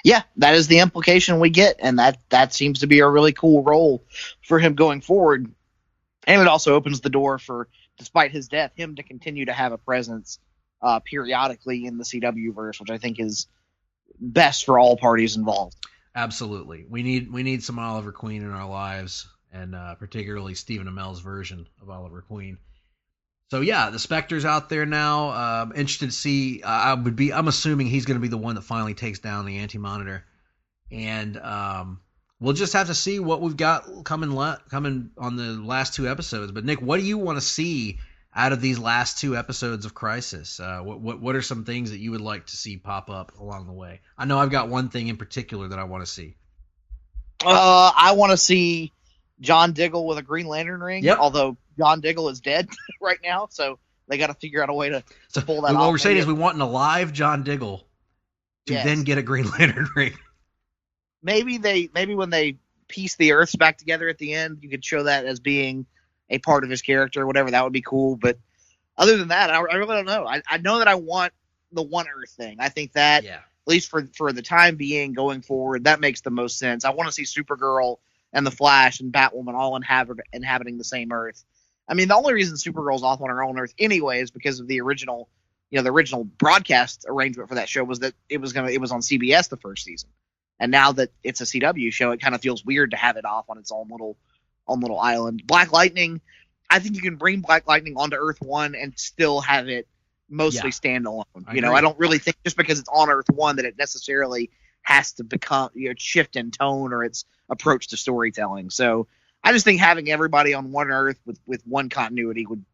Yeah, that is the implication we get, and that seems to be a really cool role for him going forward. And it also opens the door for, despite his death, him to continue to have a presence periodically in the CW verse, which I think is best for all parties involved. Absolutely. We need some Oliver Queen in our lives, and particularly Stephen Amell's version of Oliver Queen. So yeah, the Spectre's out there now. Interested to see. I'm assuming he's going to be the one that finally takes down the Anti-Monitor, and we'll just have to see what we've got coming on the last 2 episodes. But Nick, what do you want to see out of these last 2 episodes of Crisis? What are some things that you would like to see pop up along the way? I know I've got one thing in particular that I want to see. I want to see John Diggle with a Green Lantern ring. Yep. Although John Diggle is dead right now, so they got to figure out a way to pull that off. What we're saying is we want an alive John Diggle to then get a Green Lantern ring. Maybe when they piece the Earths back together at the end, you could show that as being a part of his character or whatever. That would be cool. But other than that, I really don't know. I know that I want the One Earth thing. I think that, at least for the time being going forward, that makes the most sense. I want to see Supergirl and the Flash and Batwoman all inhabiting the same Earth. I mean, the only reason Supergirl's off on her own Earth anyway is because of the original broadcast arrangement for that show was that it was on CBS the first season, and now that it's a CW show, it kind of feels weird to have it off on its own little island. Black Lightning, I think you can bring Black Lightning onto Earth 1 and still have it mostly standalone. I don't really think just because it's on Earth 1 that it necessarily has to become shift in tone or its approach to storytelling. So I just think having everybody on one Earth with one continuity would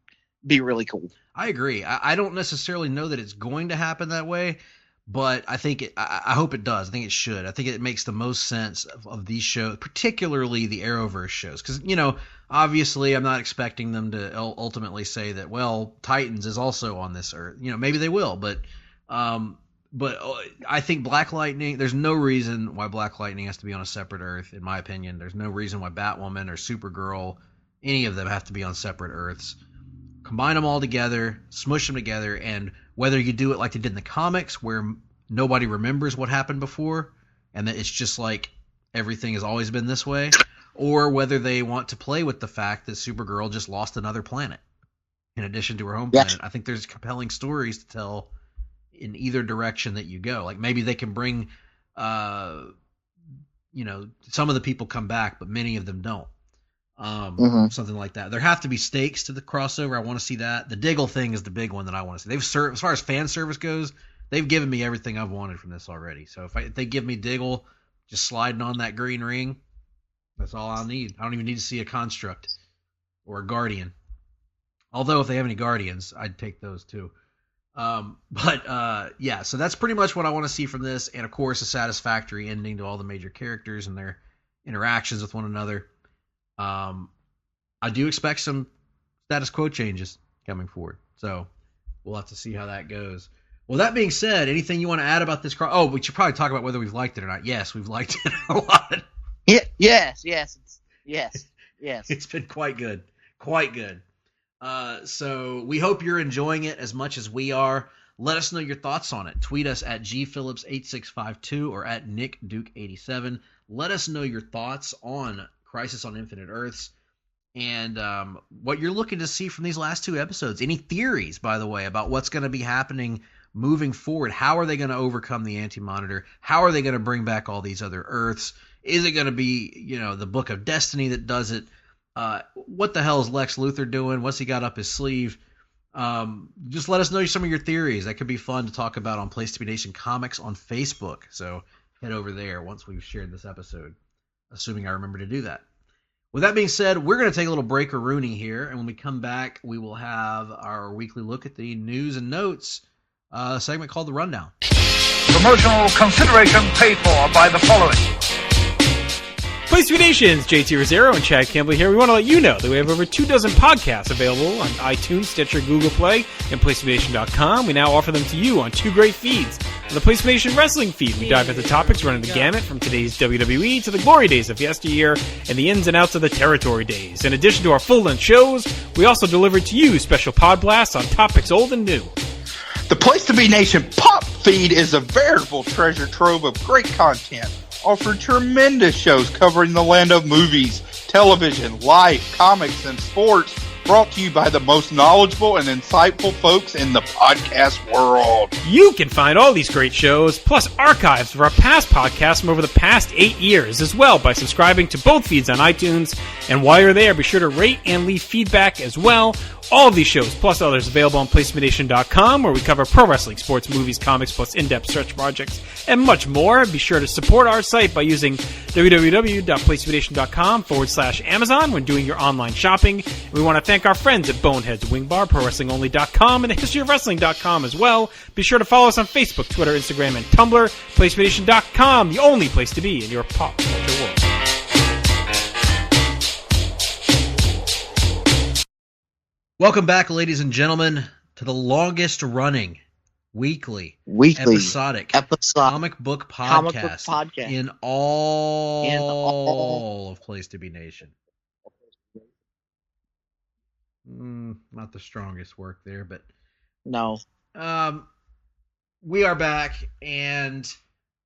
be really cool. I agree. I don't necessarily know that it's going to happen that way, but I think I hope it does. I think it should. I think it makes the most sense of these shows, particularly the Arrowverse shows, because obviously I'm not expecting them to ultimately say that, well, Titans is also on this Earth. Maybe they will, but I think Black Lightning, there's no reason why Black Lightning has to be on a separate Earth, in my opinion. There's no reason why Batwoman or Supergirl, any of them have to be on separate Earths. Combine them all together, smush them together, and whether you do it like they did in the comics where nobody remembers what happened before and that it's just like everything has always been this way, or whether they want to play with the fact that Supergirl just lost another planet in addition to her home planet. I think there's compelling stories to tell in either direction that you go. Like maybe they can bring some of the people come back, but many of them don't. Something like that. There have to be stakes to the crossover. I want to see that. The Diggle thing is the big one that I want to see. As far as fan service goes, they've given me everything I've wanted from this already. So if they give me Diggle just sliding on that green ring, that's all I'll need. I don't even need to see a Construct or a Guardian. Although if they have any Guardians, I'd take those too. So that's pretty much what I want to see from this. And of course, a satisfactory ending to all the major characters and their interactions with one another. I do expect some status quo changes coming forward. So we'll have to see how that goes. Well, that being said, anything you want to add about this? We should probably talk about whether we've liked it or not. Yes, we've liked it a lot. Yes. It's been quite good. Quite good. So we hope you're enjoying it as much as we are. Let us know your thoughts on it. Tweet us at gphillips8652 or at nickduke87. Let us know your thoughts on Crisis on Infinite Earths and what you're looking to see from these last 2 episodes. Any theories, by the way, about what's going to be happening moving forward. How are they going to overcome the Anti-Monitor? How are they going to bring back all these other Earths? Is it going to be, the Book of Destiny that does it? What the hell is Lex Luthor doing? What's he got up his sleeve? Just let us know some of your theories. That could be fun to talk about on Place to Be Nation Comics on Facebook. So head over there once we've shared this episode, assuming I remember to do that. With that being said, we're going to take a little break-a-rooney here, and when we come back, we will have our weekly look at the news and notes segment called The Rundown. Promotional consideration paid for by the following. Place to Be Nations, JT Rosero and Chad Campbell here. We want to let you know that we have over 24 podcasts available on iTunes, Stitcher, Google Play, and PlaceToBeNation.com. We now offer them to you on 2 great feeds. On the Place to Be Nation Wrestling feed, we dive into topics running the gamut from today's WWE to the glory days of yesteryear and the ins and outs of the territory days. In addition to our full-length shows, we also deliver to you special pod blasts on topics old and new. The Place to Be Nation Pop feed is a veritable treasure trove of great content. Offer tremendous shows covering the land of movies, television, life, comics, and sports, brought to you by the most knowledgeable and insightful folks in the podcast world. You can find all these great shows, plus archives of our past podcasts from over the past 8 years as well by subscribing to both feeds on iTunes. And while you're there, be sure to rate and leave feedback as well. All of these shows, plus others, available on PlaceToBeNation.com, where we cover pro wrestling, sports, movies, comics, plus in-depth stretch projects, and much more. Be sure to support our site by using www.PlaceToBeNation.com/Amazon when doing your online shopping. We want to thank our friends at Boneheads Wing Bar, ProWrestlingOnly.com, and TheHistoryOfWrestling.com as well. Be sure to follow us on Facebook, Twitter, Instagram, and Tumblr. PlaceToBeNation.com, the only place to be in your pop culture world. Welcome back, ladies and gentlemen, to the longest running weekly episodic comic book podcast in all of Place to Be Nation. Not the strongest work there, but no. We are back, and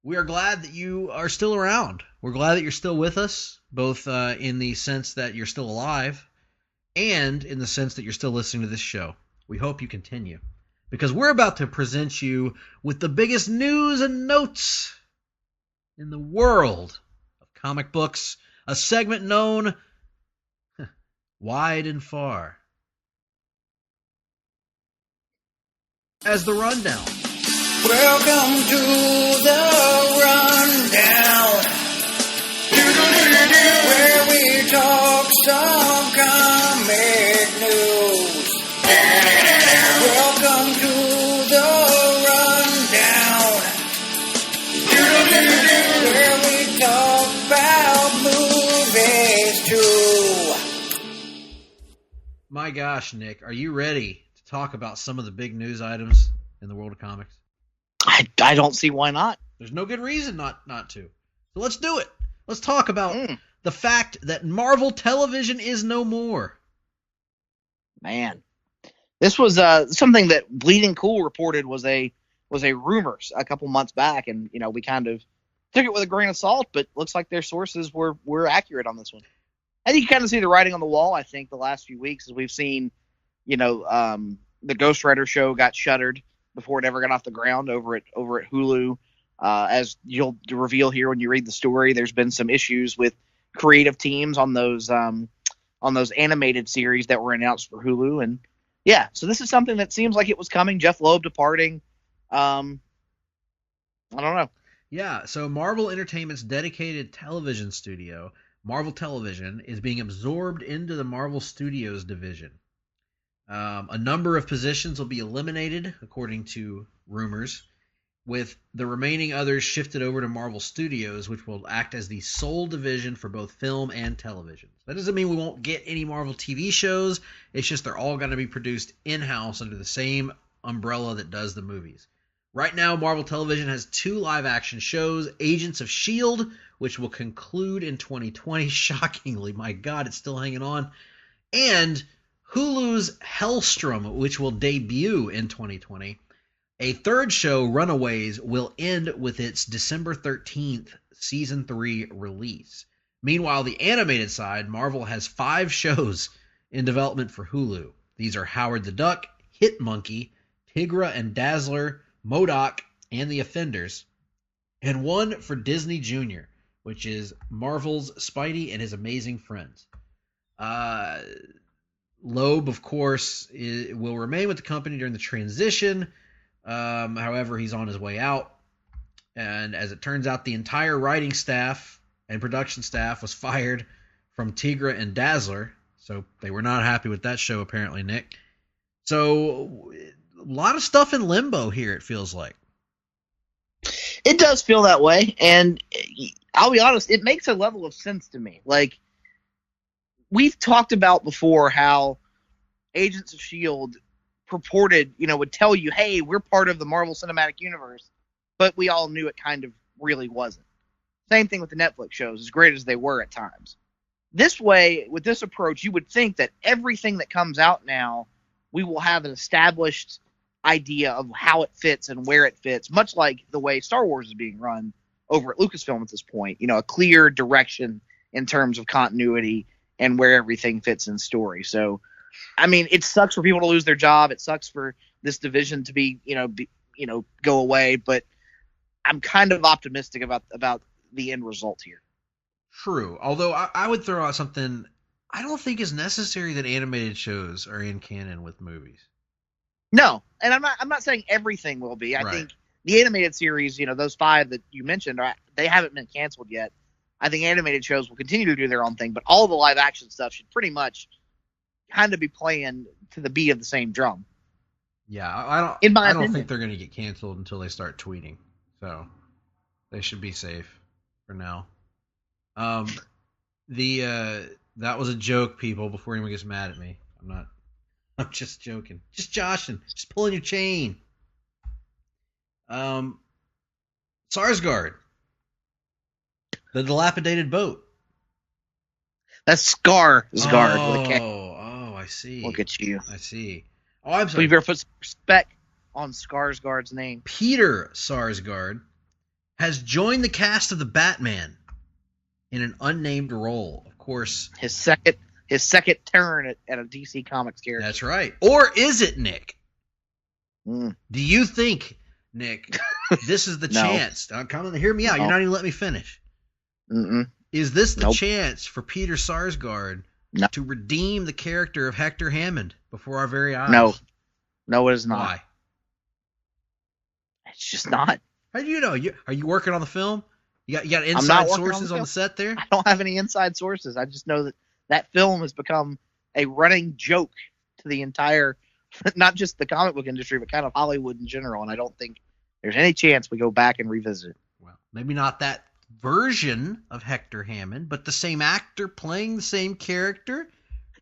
we are glad that you are still around. We're glad that you're still with us, both in the sense that you're still alive, and in the sense that you're still listening to this show. We hope you continue, because we're about to present you with the biggest news and notes in the world of comic books, a segment known wide and far as The Rundown. Welcome to The Rundown, where we talk some comic news. Welcome to The Rundown, where we talk about movies too. My gosh, Nick, are you ready to talk about some of the big news items in the world of comics? I don't see why not. There's no good reason not to. So let's do it. Let's talk about the fact that Marvel Television is no more. Man, this was something that Bleeding Cool reported was a rumor a couple months back, and we kind of took it with a grain of salt, but looks like their sources were accurate on this one. And you can kind of see the writing on the wall, I think, the last few weeks, as we've seen, the Ghost Rider show got shuttered before it ever got off the ground over at Hulu. As you'll reveal here when you read the story, there's been some issues with creative teams on those animated series that were announced for Hulu, and yeah, so this is something that seems like it was coming. Jeff Loeb departing. I don't know. Yeah, so Marvel Entertainment's dedicated television studio, Marvel Television, is being absorbed into the Marvel Studios division. A number of positions will be eliminated, according to rumors, with the remaining others shifted over to Marvel Studios, which will act as the sole division for both film and television. That doesn't mean we won't get any Marvel TV shows. It's just they're all going to be produced in-house under the same umbrella that does the movies. Right now, Marvel Television has 2 live-action shows, Agents of S.H.I.E.L.D., which will conclude in 2020. Shockingly, my God, it's still hanging on. And Hulu's Hellstrom, which will debut in 2020. A third show, Runaways, will end with its December 13th Season 3 release. Meanwhile, the animated side, Marvel has 5 shows in development for Hulu. These are Howard the Duck, Hit Monkey, Tigra and Dazzler, MODOK and the Offenders, and one for Disney Junior, which is Marvel's Spidey and His Amazing Friends. Loeb, of course, will remain with the company during the transition. However, he's on his way out. And as it turns out, the entire writing staff and production staff was fired from Tigra and Dazzler. So they were not happy with that show, apparently, Nick. So a lot of stuff in limbo here, it feels like. It does feel that way. And I'll be honest, it makes a level of sense to me. Like, we've talked about before how Agents of S.H.I.E.L.D. purported, would tell you, hey, we're part of the Marvel Cinematic Universe, but we all knew it kind of really wasn't. Same thing with the Netflix shows, as great as they were at times. This way, with this approach, you would think that everything that comes out now, we will have an established idea of how it fits and where it fits, much like the way Star Wars is being run over at Lucasfilm at this point. A clear direction in terms of continuity and where everything fits in story. So, I mean, it sucks for people to lose their job. It sucks for this division to be go away. But I'm kind of optimistic about the end result here. True. Although I would throw out something I don't think is necessary that animated shows are in canon with movies. No, and I'm not saying everything will be. I think the animated series, those 5 that you mentioned, they haven't been canceled yet. I think animated shows will continue to do their own thing, but all the live action stuff should pretty much kind of be playing to the beat of the same drum. Yeah, I don't think they're going to get canceled until they start tweeting. So they should be safe for now. That was a joke, people, before anyone gets mad at me. I'm just joking. Just joshing. Just pulling your chain. Sarsgaard. The dilapidated boat. That's Skarsgård. Oh, I see. Look at you. I see. Oh, I'm sorry. We've got to put some respect on Skarsgård's name. Peter Sarsgaard has joined the cast of the Batman in an unnamed role. Of course, his second turn at a DC Comics character. That's right. Or is it, Nick? Do you think, Nick, this is the chance? Come on, hear me out. You're not even letting me finish. Mm-mm. Is this the chance for Peter Sarsgaard to redeem the character of Hector Hammond before our very eyes? No, it is not. Why? It's just not. How do you know? Are you working on the film? You got inside sources on the set there? I don't have any inside sources. I just know that film has become a running joke to the entire, not just the comic book industry, but kind of Hollywood in general. And I don't think there's any chance we go back and revisit it. Well, maybe not that version of Hector Hammond, but the same actor playing the same character.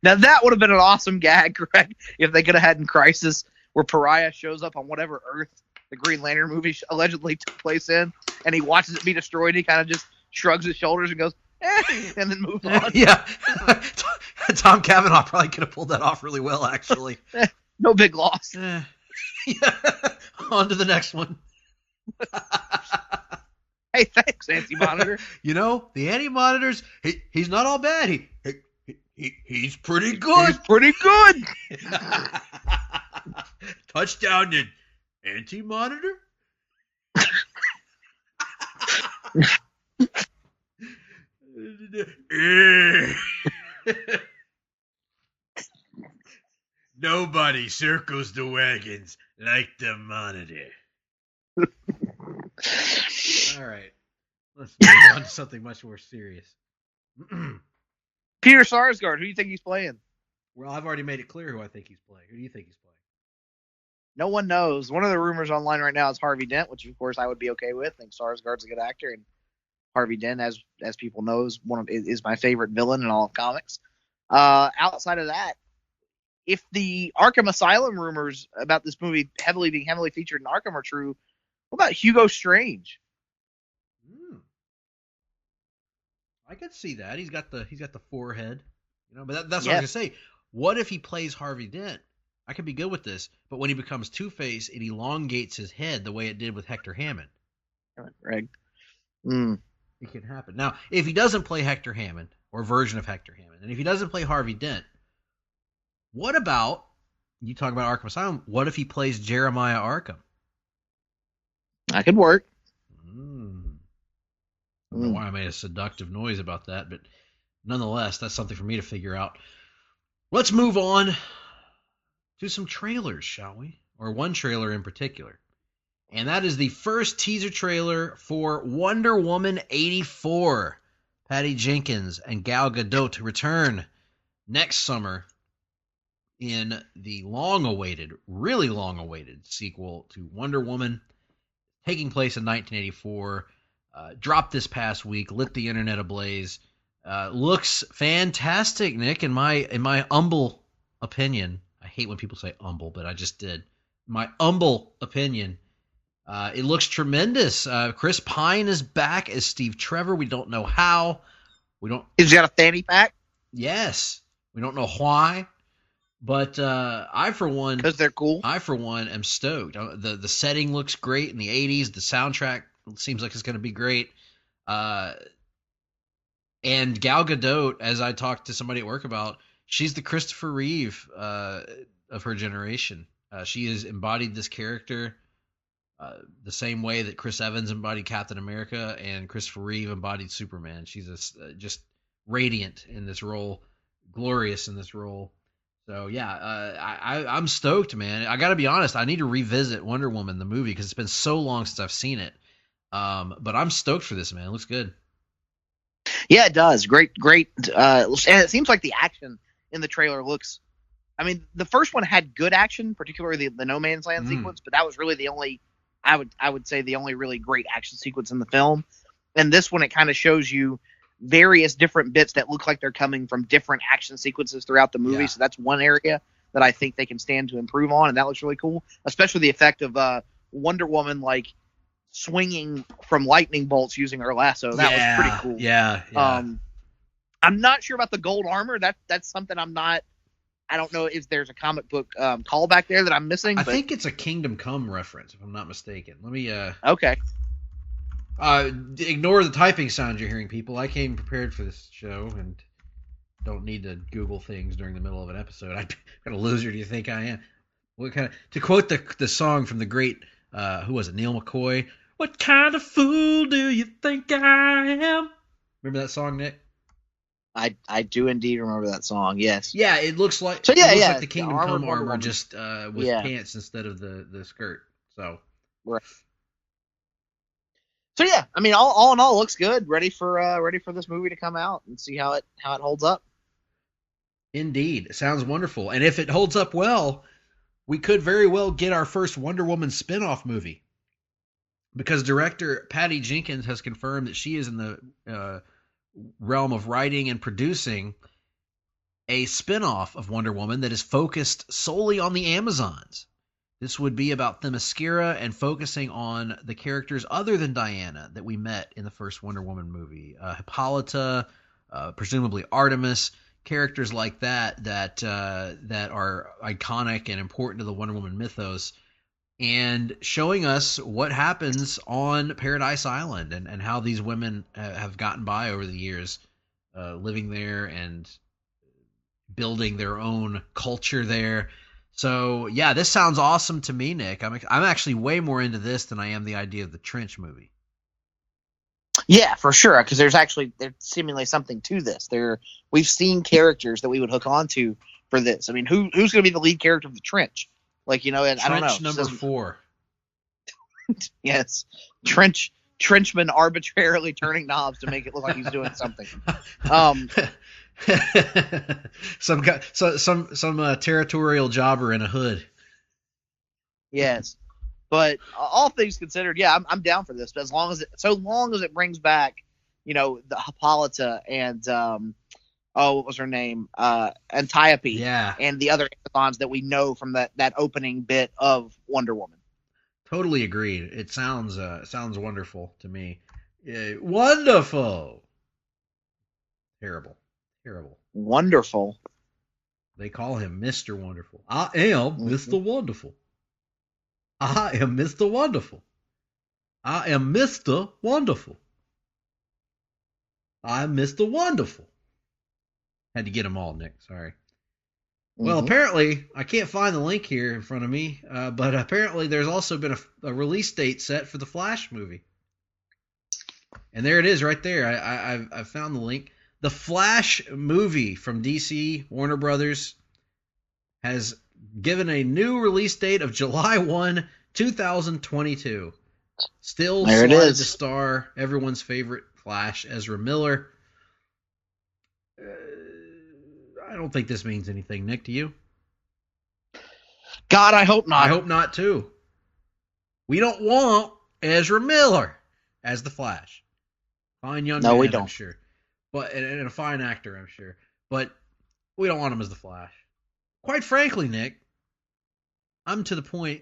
Now that would have been an awesome gag, Greg, if they could have had in Crisis where Pariah shows up on whatever Earth the Green Lantern movie allegedly took place in, and he watches it be destroyed, and he kind of just shrugs his shoulders and goes, and then moves on. Yeah. Tom Cavanaugh probably could have pulled that off really well, actually. No big loss. Yeah. On to the next one. Hey, thanks, Anti-Monitor. The Anti-Monitor's, he's not all bad. He's pretty good. He's pretty good. Touchdown to Anti-Monitor? Nobody circles the wagons like the Monitor. All right. Let's move on to something much more serious. Peter Sarsgaard, who do you think he's playing? Well, I've already made it clear who I think he's playing. Who do you think he's playing? No one knows. One of the rumors online right now is Harvey Dent, which of course I would be okay with. I think Sarsgaard's a good actor, and Harvey Dent, as people know, is my favorite villain in all of comics. Outside of that, if the Arkham Asylum rumors about this movie being heavily featured in Arkham are true, what about Hugo Strange? I could see that. He's got the forehead, but that's what I was gonna say. What if he plays Harvey Dent? I could be good with this, but when he becomes Two-Face, it elongates his head the way it did with Hector Hammond. Greg. It can happen. Now, if he doesn't play Hector Hammond, or a version of Hector Hammond, and if he doesn't play Harvey Dent, what about, you talk about Arkham Asylum, what if he plays Jeremiah Arkham? That could work. I don't know why I made a seductive noise about that, but nonetheless, that's something for me to figure out. Let's move on to some trailers, shall we? Or one trailer in particular. And that is the first teaser trailer for Wonder Woman 84. Patty Jenkins and Gal Gadot return next summer in the long-awaited, really long-awaited sequel to Wonder Woman, taking place in 1984. Dropped this past week, lit the internet ablaze. Looks fantastic, Nick, in my humble opinion. I hate when people say humble, but I just did. My humble opinion. It looks tremendous. Chris Pine is back as Steve Trevor. We don't know how. He's got a fanny pack? Yes. We don't know why. But I, for one... Because they're cool? I, for one, am stoked. The setting looks great in the 80s. The soundtrack seems like it's going to be great. And Gal Gadot, as I talked to somebody at work about, she's the Christopher Reeve of her generation. She has embodied this character the same way that Chris Evans embodied Captain America and Christopher Reeve embodied Superman. She's just radiant in this role, glorious in this role. So yeah, I'm stoked, man. I got to be honest. I need to revisit Wonder Woman the movie because it's been so long since I've seen it. But I'm stoked for this, man. It looks good. Yeah, it does. Great. And it seems like the action in the trailer looks. I mean, the first one had good action, particularly the No Man's Land sequence, but that was really the only. I would say the only really great action sequence in the film. And this one, it kind of shows you various different bits that look like they're coming from different action sequences throughout the movie. Yeah. So that's one area that I think they can stand to improve on, and that looks really cool. Especially the effect of Wonder Woman like swinging from lightning bolts using her lasso. That was pretty cool. Yeah. I'm not sure about the gold armor. That's something I'm not. I don't know if there's a comic book callback there that I'm missing. I think it's a Kingdom Come reference, if I'm not mistaken. Let me. Okay. Ignore the typing sound you're hearing, people. I came prepared for this show and don't need to Google things during the middle of an episode. What kind of loser do you think I am? What kind of, to quote the song from the great who was it, Neil McCoy? What kind of fool do you think I am? Remember that song, Nick? I do indeed remember that song. Yes. Yeah, it looks like like the Kingdom Come armor just with pants instead of the skirt. So. Right. So yeah, I mean, all in all, looks good. Ready for this movie to come out and see how it holds up. Indeed, it sounds wonderful. And if it holds up well, we could very well get our first Wonder Woman spin-off movie, because director Patty Jenkins has confirmed that she is in the realm of writing and producing a spin-off of Wonder Woman that is focused solely on the Amazons. This would be about Themyscira and focusing on the characters other than Diana that we met in the first Wonder Woman movie. Hippolyta, presumably Artemis, characters like that are iconic and important to the Wonder Woman mythos, and showing us what happens on Paradise Island and how these women have gotten by over the years, living there and building their own culture there. So, yeah, this sounds awesome to me, Nick. I'm actually way more into this than I am the idea of the Trench movie. Yeah, for sure, because there's seemingly something to this. We've seen characters that we would hook onto for this. I mean, who's going to be the lead character of the Trench? Like, you know, I don't know. Trench number 4. Yes, Trenchman arbitrarily turning knobs to make it look like he's doing something. Some territorial jobber in a hood. Yes, but all things considered, yeah, I'm down for this. But so long as it brings back, you know, the Hippolyta and what was her name? Antiope, yeah, and the other Amazons that we know from that opening bit of Wonder Woman. Totally agreed. It sounds wonderful to me. Wonderful. Terrible. Wonderful. They call him Mr. Wonderful. I am Mr. Wonderful. I am Mr. Wonderful. I am Mr. Wonderful. I am Mr. Wonderful. Had to get them all, Nick. Sorry. Well, apparently, I can't find the link here in front of me, but apparently there's also been a release date set for the Flash movie. And there it is right there. I found the link. The Flash movie from DC, Warner Brothers, has given a new release date of July 1, 2022. Still there it slotted is. to star everyone's favorite Flash, Ezra Miller. I don't think this means anything, Nick, to you? God, I hope not. I hope not, too. We don't want Ezra Miller as the Flash. Fine young man, we don't. I'm sure. But and a fine actor, I'm sure. But we don't want him as the Flash. Quite frankly, Nick, I'm to the point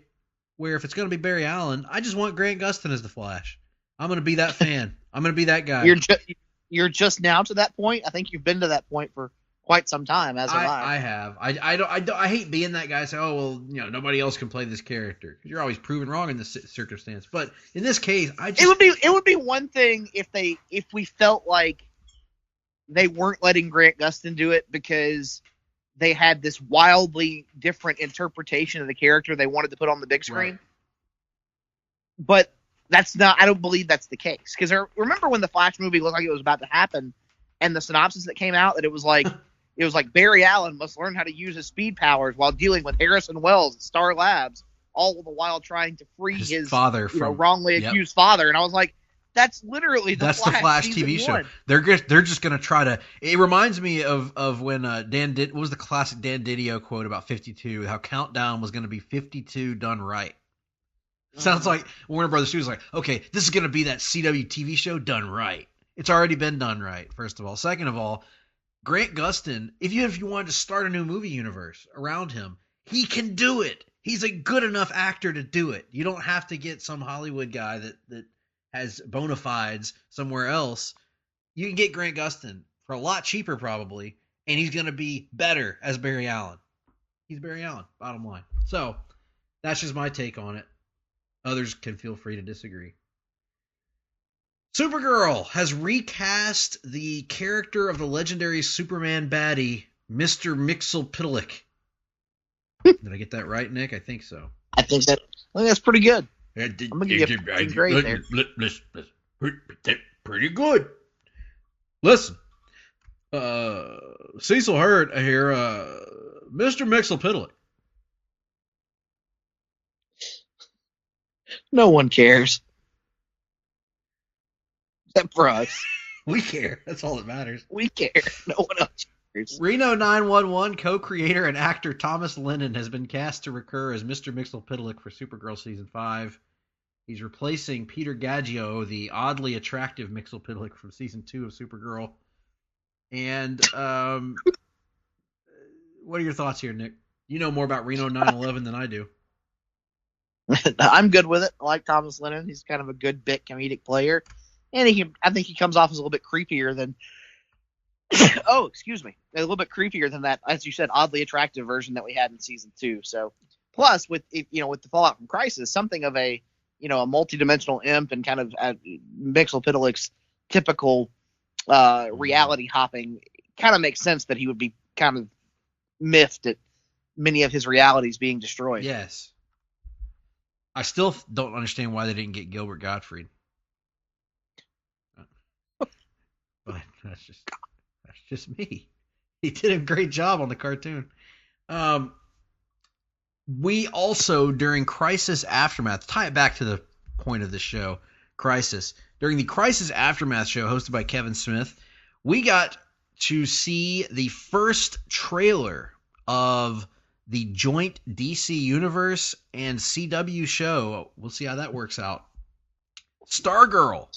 where if it's going to be Barry Allen, I just want Grant Gustin as the Flash. I'm going to be that fan. I'm going to be that guy. You're just now to that point? I think you've been to that point for quite some time, as have I. I have. I hate being that guy. Say, oh well, nobody else can play this character because you're always proven wrong in this circumstance. But in this case, it would be one thing if we felt like they weren't letting Grant Gustin do it because they had this wildly different interpretation of the character they wanted to put on the big screen. Right. But that's not. I don't believe that's the case because remember when the Flash movie looked like it was about to happen, and the synopsis that came out that it was like. It was like Barry Allen must learn how to use his speed powers while dealing with Harrison Wells at Star Labs, all the while trying to free his father from wrongly accused father. And I was like, that's literally the Flash TV show. one. They're just gonna try to. It reminds me of when what was the classic Dan Didio quote about 52? How Countdown was gonna be 52 done right. Sounds like Warner Brothers Studios like, okay, this is gonna be that CW TV show done right. It's already been done right. First of all, second of all. Grant Gustin, if you wanted to start a new movie universe around him, he can do it. He's a good enough actor to do it. You don't have to get some Hollywood guy that has bona fides somewhere else. You can get Grant Gustin for a lot cheaper probably, and he's going to be better as Barry Allen. He's Barry Allen, bottom line. So that's just my take on it. Others can feel free to disagree. Supergirl has recast the character of the legendary Superman baddie, Mr. Mxyzptlk. Did I get that right, Nick? I think so. I think that's pretty good. I'm gonna give you a grade there. Pretty good. Listen, Cecil Hurt here, Mr. Mxyzptlk. No one cares. Except for us. We care. That's all that matters. We care. No one else cares. Reno 911 co-creator and actor Thomas Lennon has been cast to recur as Mr. Mxyzptlk for Supergirl Season 5. He's replacing Peter Gaggio, the oddly attractive Mxyzptlk from Season 2 of Supergirl. And what are your thoughts here, Nick? You know more about Reno 911 than I do. I'm good with it. I like Thomas Lennon. He's kind of a good bit comedic player. And I think he comes off as a little bit creepier than a little bit creepier than that, as you said, oddly attractive version that we had in Season 2. So, plus with the fallout from Crisis, something of a multi-dimensional imp and kind of Mxyzptlk's typical reality hopping kind of makes sense that he would be kind of miffed at many of his realities being destroyed. Yes. I still don't understand why they didn't get Gilbert Gottfried. But that's just me. He did a great job on the cartoon. We also, during Crisis Aftermath, tie it back to the point of the show, Crisis. During the Crisis Aftermath show hosted by Kevin Smith, we got to see the first trailer of the joint DC Universe and CW show. We'll see how that works out. Stargirl.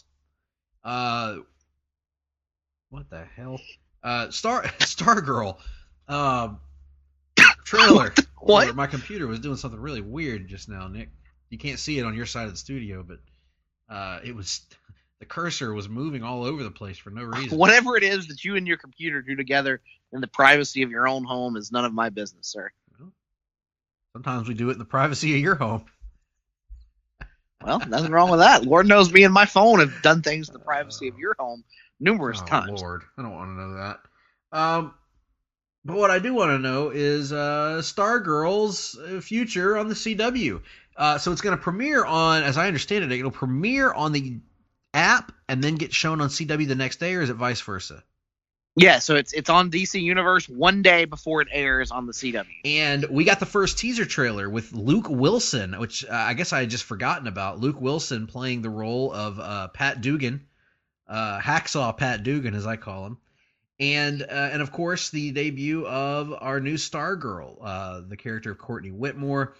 What the hell? Stargirl. Trailer. What? My computer was doing something really weird just now, Nick. You can't see it on your side of the studio, but the cursor was moving all over the place for no reason. Whatever it is that you and your computer do together in the privacy of your own home is none of my business, sir. Well, sometimes we do it in the privacy of your home. Well, nothing wrong with that. Lord knows me and my phone have done things in the privacy of your home numerous times. Lord, I don't want to know that. But what I do want to know is Stargirl's future on the CW. So it's going to premiere on, as I understand it, it'll premiere on the app and then get shown on CW the next day, or is it vice versa? Yeah, so it's on DC Universe one day before it airs on the CW. And we got the first teaser trailer with Luke Wilson, which I guess I had just forgotten about. Luke Wilson playing the role of Pat Dugan, Hacksaw Pat Dugan, as I call him. And of course, the debut of our new Stargirl, the character of Courtney Whitmore.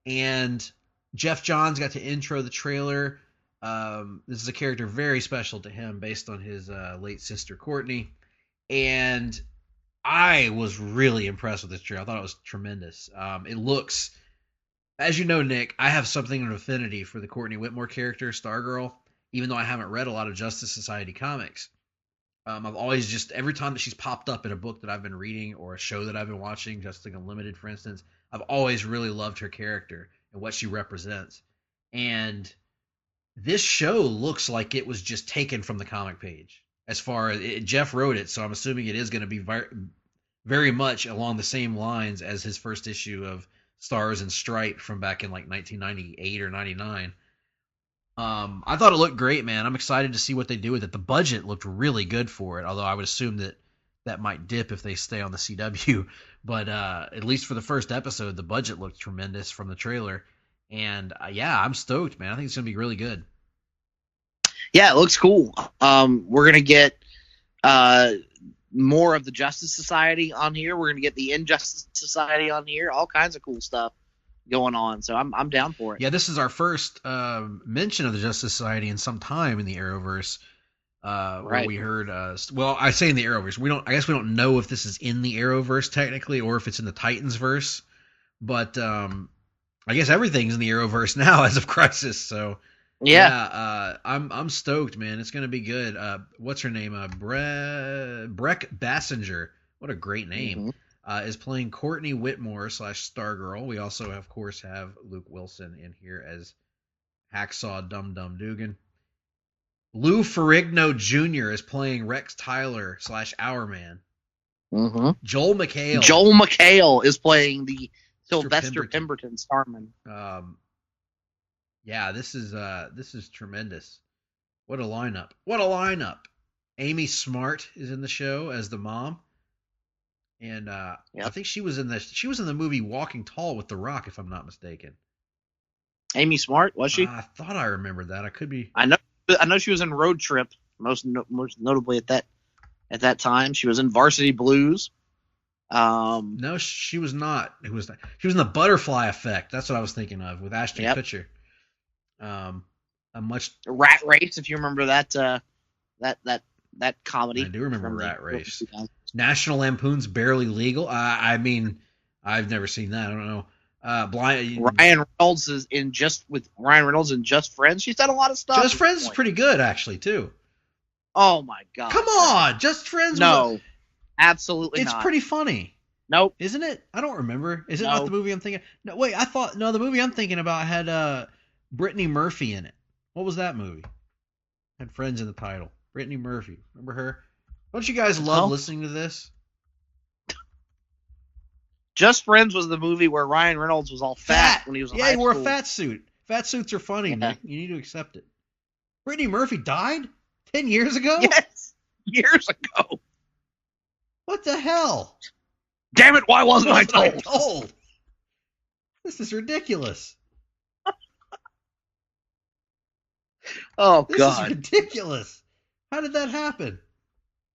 And Jeff Johns got to intro the trailer. This is a character very special to him based on his late sister, Courtney. And I was really impressed with this trailer. I thought it was tremendous. It looks, as you know, Nick, I have something of an affinity for the Courtney Whitmore character, Stargirl, even though I haven't read a lot of Justice Society comics. I've always just, every time that she's popped up in a book that I've been reading or a show that I've been watching, Justice Unlimited, for instance, I've always really loved her character and what she represents. And this show looks like it was just taken from the comic page. As far as Jeff wrote it, so I'm assuming it is going to be very much along the same lines as his first issue of Stars and Stripe from back in like 1998 or 99. I thought it looked great, man. I'm excited to see what they do with it. The budget looked really good for it, although I would assume that might dip if they stay on the CW. But at least for the first episode, the budget looked tremendous from the trailer. And yeah, I'm stoked, man. I think it's going to be really good. Yeah, it looks cool. We're going to get more of the Justice Society on here. We're going to get the Injustice Society on here. All kinds of cool stuff going on. So I'm down for it. Yeah, this is our first mention of the Justice Society in some time in the Arrowverse. Where we heard, well, I say in the Arrowverse. I guess we don't know if this is in the Arrowverse technically or if it's in the Titansverse. But I guess everything's in the Arrowverse now as of Crisis. So. Yeah, I'm stoked, man. It's gonna be good. What's her name? Breck Bassinger. What a great name. Is playing Courtney Whitmore / Stargirl. We also, of course, have Luke Wilson in here as Hacksaw Dum Dum Dugan. Lou Ferrigno Jr. is playing Rex Tyler / Hourman. Joel McHale is playing the Sylvester Pemberton Starman. Yeah, this is tremendous. What a lineup. Amy Smart is in the show as the mom. And I think she was in the movie Walking Tall with The Rock, if I'm not mistaken. Amy Smart, was she? I thought I remembered that. I could be. I know she was in Road Trip, most notably at that time. She was in Varsity Blues. No, she was not. She was in The Butterfly Effect. That's what I was thinking of with Ashton Kutcher. Rat Race, if you remember that comedy. I do remember Rat Race. National Lampoon's Barely Legal. I mean, I've never seen that. I don't know. Ryan Reynolds is in Just Friends. She's done a lot of stuff. Just Friends is pretty good, actually, too. Oh my god! Come on, Just Friends. No, absolutely not. It's pretty funny. Nope. Isn't it? I don't remember. Is it not the movie I'm thinking? No, wait. The movie I'm thinking about had Brittany Murphy in it. What was that movie? Had Friends in the title. Brittany Murphy. Remember her? Don't you guys love listening to this? Just Friends was the movie where Ryan Reynolds was all fat when he was in high school. Yeah, he wore a fat suit. Fat suits are funny, Nick. You need to accept it. Brittany Murphy died 10 years ago? Yes, years ago. What the hell? Damn it, why wasn't I told? This is ridiculous. Oh, God. This is ridiculous. How did that happen?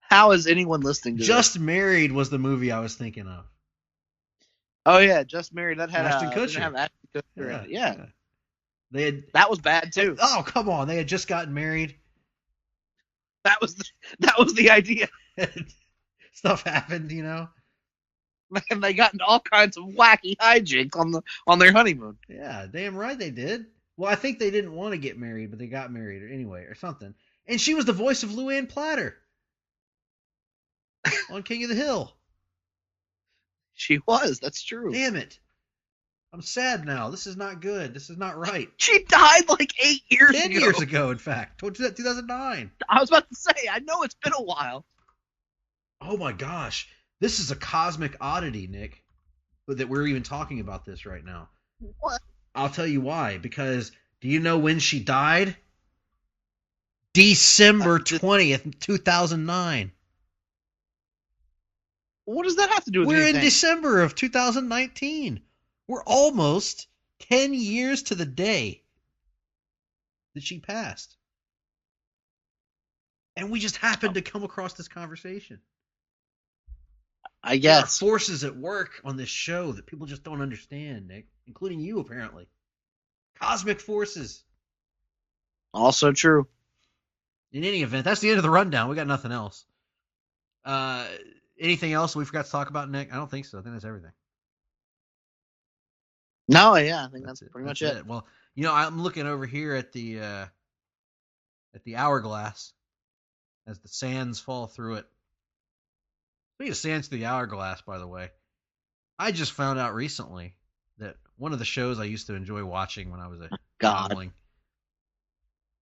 How is anyone listening to Just Married was the movie I was thinking of. Oh, yeah, Just Married. That had Ashton Kutcher. Yeah. Yeah. That was bad, too. Oh, come on. They had just gotten married. That was the idea. Stuff happened, you know? And they got into all kinds of wacky hijinks on their honeymoon. Yeah, damn right they did. Well, I think they didn't want to get married, but they got married or something. And she was the voice of Luann Platter on King of the Hill. She was. That's true. Damn it. I'm sad now. This is not good. This is not right. She died like 8 years ago. 10 years ago, in fact. 2009. I was about to say, I know it's been a while. Oh my gosh. This is a cosmic oddity, Nick, that we're even talking about this right now. What? I'll tell you why. Because do you know when she died? December 20th, 2009. What does that have to do with We're anything? in December of 2019. We're almost 10 years to the day that she passed. And we just happened to come across this conversation. I There are guess. forces at work on this show that people just don't understand, Nick, including you, apparently. Cosmic forces. Also true. In any event, that's the end of the rundown. We got nothing else. Anything else we forgot to talk about, Nick? I don't think so. I think that's everything. No, yeah, I think that's pretty much it. Well, I'm looking over here at the hourglass as the sands fall through it. Speaking of sands through the hourglass, by the way, I just found out recently that one of the shows I used to enjoy watching when I was a youngling,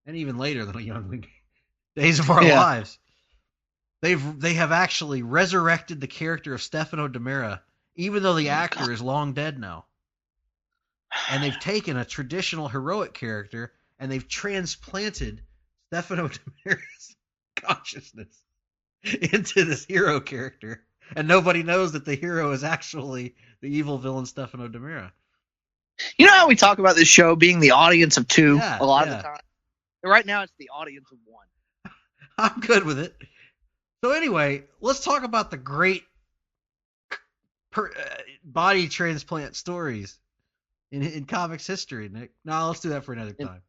and even later than a youngling, Days of Our Lives, they have actually resurrected the character of Stefano DiMera, even though the actor is long dead now. And they've taken a traditional heroic character and they've transplanted Stefano DiMera's consciousness into this hero character. And nobody knows that the hero is actually the evil villain Stefano DiMera. You know how we talk about this show being the audience of two a lot of the time? Right now it's the audience of one. I'm good with it. So anyway, let's talk about the great body transplant stories in comics history, Nick. No, let's do that for another time.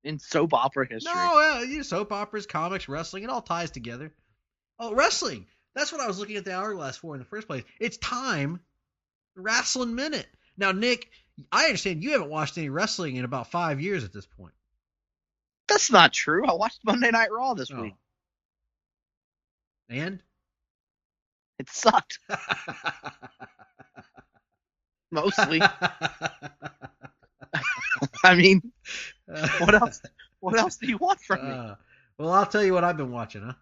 In soap opera history. No, soap operas, comics, wrestling, it all ties together. Oh, wrestling. That's what I was looking at the hourglass for in the first place. It's time. Wrestling Minute. Now, Nick, I understand you haven't watched any wrestling in about 5 years at this point. That's not true. I watched Monday Night Raw this week. And? It sucked. Mostly. I mean, what else? What else do you want from me? Well, I'll tell you what I've been watching, huh?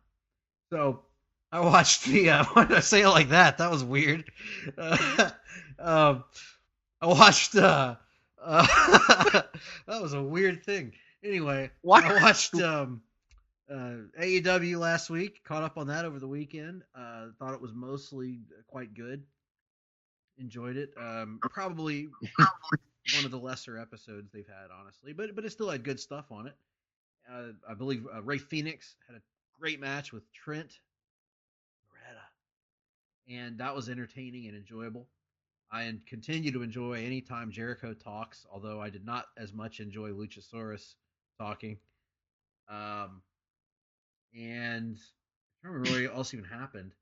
So, I watched the. Why did I say it like that? That was weird. I watched. That was a weird thing. Anyway, what? I watched AEW last week. Caught up on that over the weekend. Thought it was mostly quite good. Enjoyed it. Probably one of the lesser episodes they've had, honestly, but it still had good stuff on it. I believe Ray Phoenix had a great match with Trent Beretta, and that was entertaining and enjoyable. I continue to enjoy anytime Jericho talks, although I did not as much enjoy Luchasaurus talking. And I don't remember what else even happened.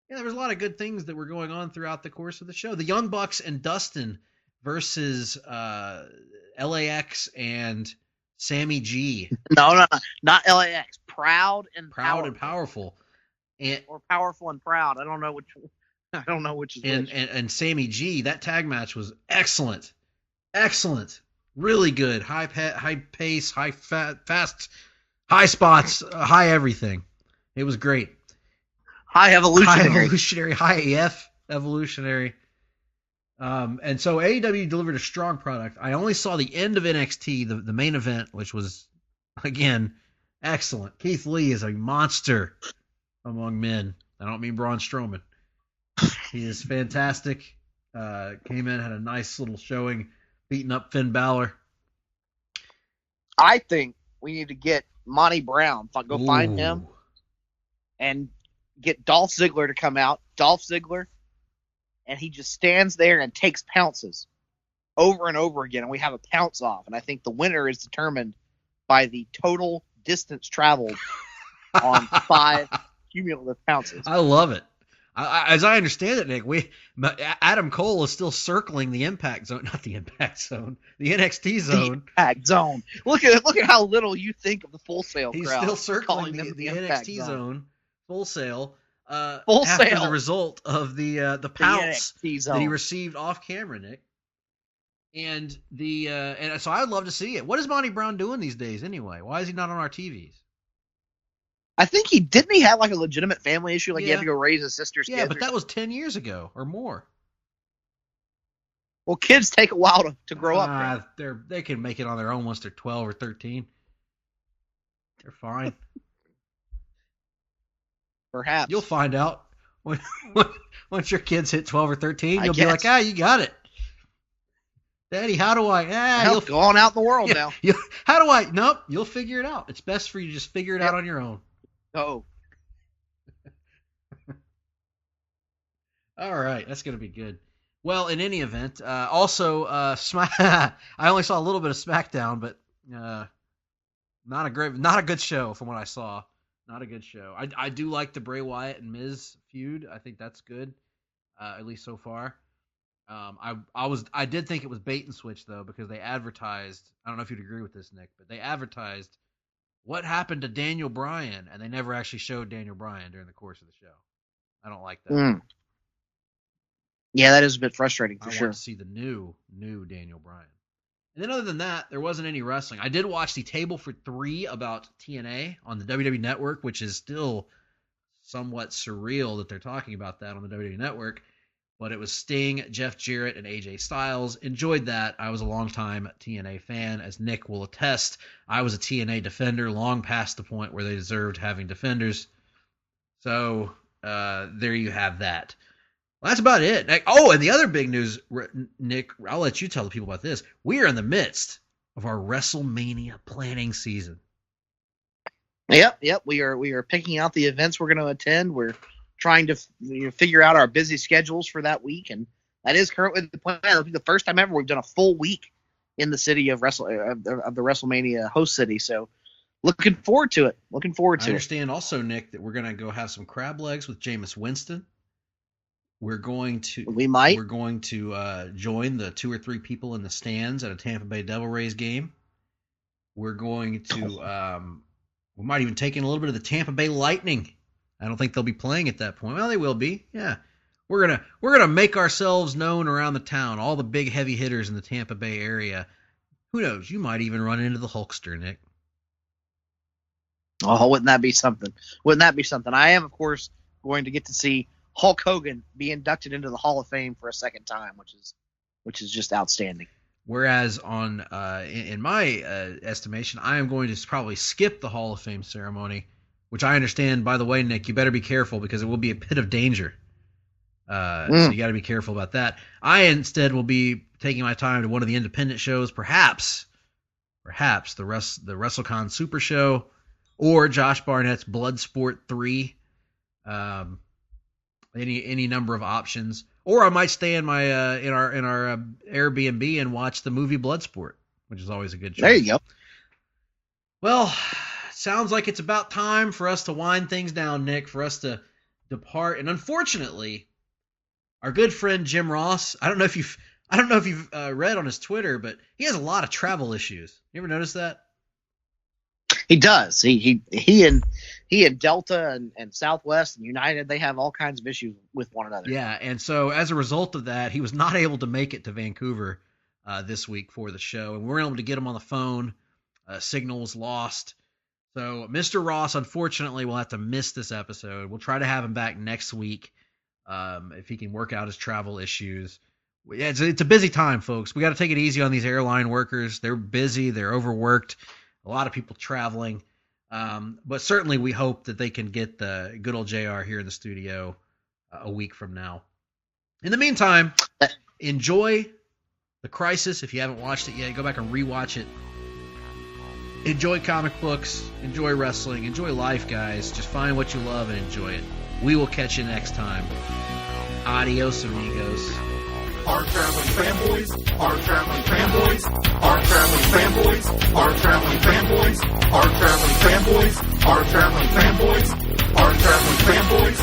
Yeah, there was a lot of good things that were going on throughout the course of the show. The Young Bucks and Dustin versus LAX and Sammy G. No, not LAX. Proud and Powerful. Or powerful and proud. I don't know which is which. And Sammy G. That tag match was excellent, really good. High pace, fast, high spots, high everything. It was great. High evolutionary, high AF evolutionary. And so AEW delivered a strong product. I only saw the end of NXT, the main event, which was, again, excellent. Keith Lee is a monster among men. I don't mean Braun Strowman. He is fantastic. Came in, had a nice little showing, beating up Finn Balor. I think we need to get Monty Brown. Go find him and get Dolph Ziggler to come out. Dolph Ziggler. And he just stands there and takes pounces over and over again, and we have a pounce off. And I think the winner is determined by the total distance traveled on 5 cumulative pounces. I love it. As I understand it, Nick, Adam Cole is still circling the Impact Zone, not the Impact Zone, the NXT Zone. The Impact Zone. Look at how little you think of the Full Sail crowd. He's still circling the NXT Zone. Full Sail. After the result of the pounce that he received off camera, Nick. And so I'd love to see it. What is Monty Brown doing these days anyway? Why is he not on our TVs? I think he have like a legitimate family issue, like he had to go raise his sister's kids. Yeah, but that was 10 years ago or more. Well, kids take a while to grow up. They can make it on their own once they're 12 or 13. They're fine. Perhaps. You'll find out once your kids hit 12 or 13. You'll be like, you got it. Daddy, how do I? You'll go on out in the world now. How do I? Nope, you'll figure it out. It's best for you to just figure it out on your own. Oh. All right, that's going to be good. Well, in any event, also, I only saw a little bit of SmackDown, but not a good show from what I saw. Not a good show. I do like the Bray Wyatt and Miz feud. I think that's good, at least so far. I did think it was bait and switch though, because they advertised. I don't know if you'd agree with this, Nick, but they advertised what happened to Daniel Bryan, and they never actually showed Daniel Bryan during the course of the show. I don't like that. Yeah, that is a bit frustrating for sure. I want to see the new Daniel Bryan. And then other than that, there wasn't any wrestling. I did watch the Table for Three about TNA on the WWE Network, which is still somewhat surreal that they're talking about that on the WWE Network. But it was Sting, Jeff Jarrett, and AJ Styles. Enjoyed that. I was a longtime TNA fan, as Nick will attest. I was a TNA defender long past the point where they deserved having defenders. So there you have that. Well, that's about it. Oh, and the other big news, Nick, I'll let you tell the people about this. We are in the midst of our WrestleMania planning season. Yep. We are picking out the events we're going to attend. We're trying to figure out our busy schedules for that week, and that is currently the plan. It'll be the first time ever we've done a full week in the city of the WrestleMania host city. So, looking forward to it. I understand also, Nick, that we're going to go have some crab legs with Jameis Winston. We're going to join the 2 or 3 people in the stands at a Tampa Bay Devil Rays game. We're going to we might even take in a little bit of the Tampa Bay Lightning. I don't think they'll be playing at that point. Well, they will be. Yeah. We're gonna make ourselves known around the town, all the big heavy hitters in the Tampa Bay area. Who knows? You might even run into the Hulkster, Nick. Oh, wouldn't that be something? I am, of course, going to get to see Hulk Hogan be inducted into the Hall of Fame for a second time, which is just outstanding. Whereas in my estimation, I am going to probably skip the Hall of Fame ceremony, which I understand, by the way, Nick, you better be careful because it will be a pit of danger. So you got to be careful about that. I instead will be taking my time to one of the independent shows, perhaps the WrestleCon Super Show or Josh Barnett's Bloodsport 3. Any number of options, or I might stay in my in our Airbnb and watch the movie Bloodsport, which is always a good choice. There you go. Well, sounds like it's about time for us to wind things down, Nick, for us to depart. And unfortunately, our good friend Jim Ross, I don't know if you've read on his Twitter, but he has a lot of travel issues. You ever notice that? He does. He and Delta and Southwest and United, they have all kinds of issues with one another. Yeah, and so as a result of that, he was not able to make it to Vancouver this week for the show, and we weren't able to get him on the phone. Signal was lost. So Mr. Ross, unfortunately, will have to miss this episode. We'll try to have him back next week if he can work out his travel issues. Yeah, it's a busy time, folks. We got to take it easy on these airline workers. They're busy. They're overworked. A lot of people traveling. But certainly we hope that they can get the good old JR here in the studio a week from now. In the meantime, enjoy The Crisis. If you haven't watched it yet, go back and rewatch it. Enjoy comic books. Enjoy wrestling. Enjoy life, guys. Just find what you love and enjoy it. We will catch you next time. Adios, amigos. Hard-Traveling Fanboys, Hard-Traveling Fanboys, Hard-Traveling Fanboys, Hard-Traveling Fanboys, Hard-Traveling Fanboys, Hard-Traveling Fanboys, Hard-Traveling Fanboys,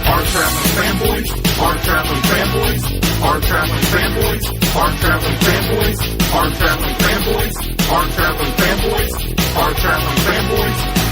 Hard-Traveling Fanboys, Hard-Traveling Fanboys, Hard-Traveling Fanboys, Hard-Traveling Fanboys, Hard-Traveling Fanboys, Hard-Traveling Fanboys, Hard-Traveling Fanboys.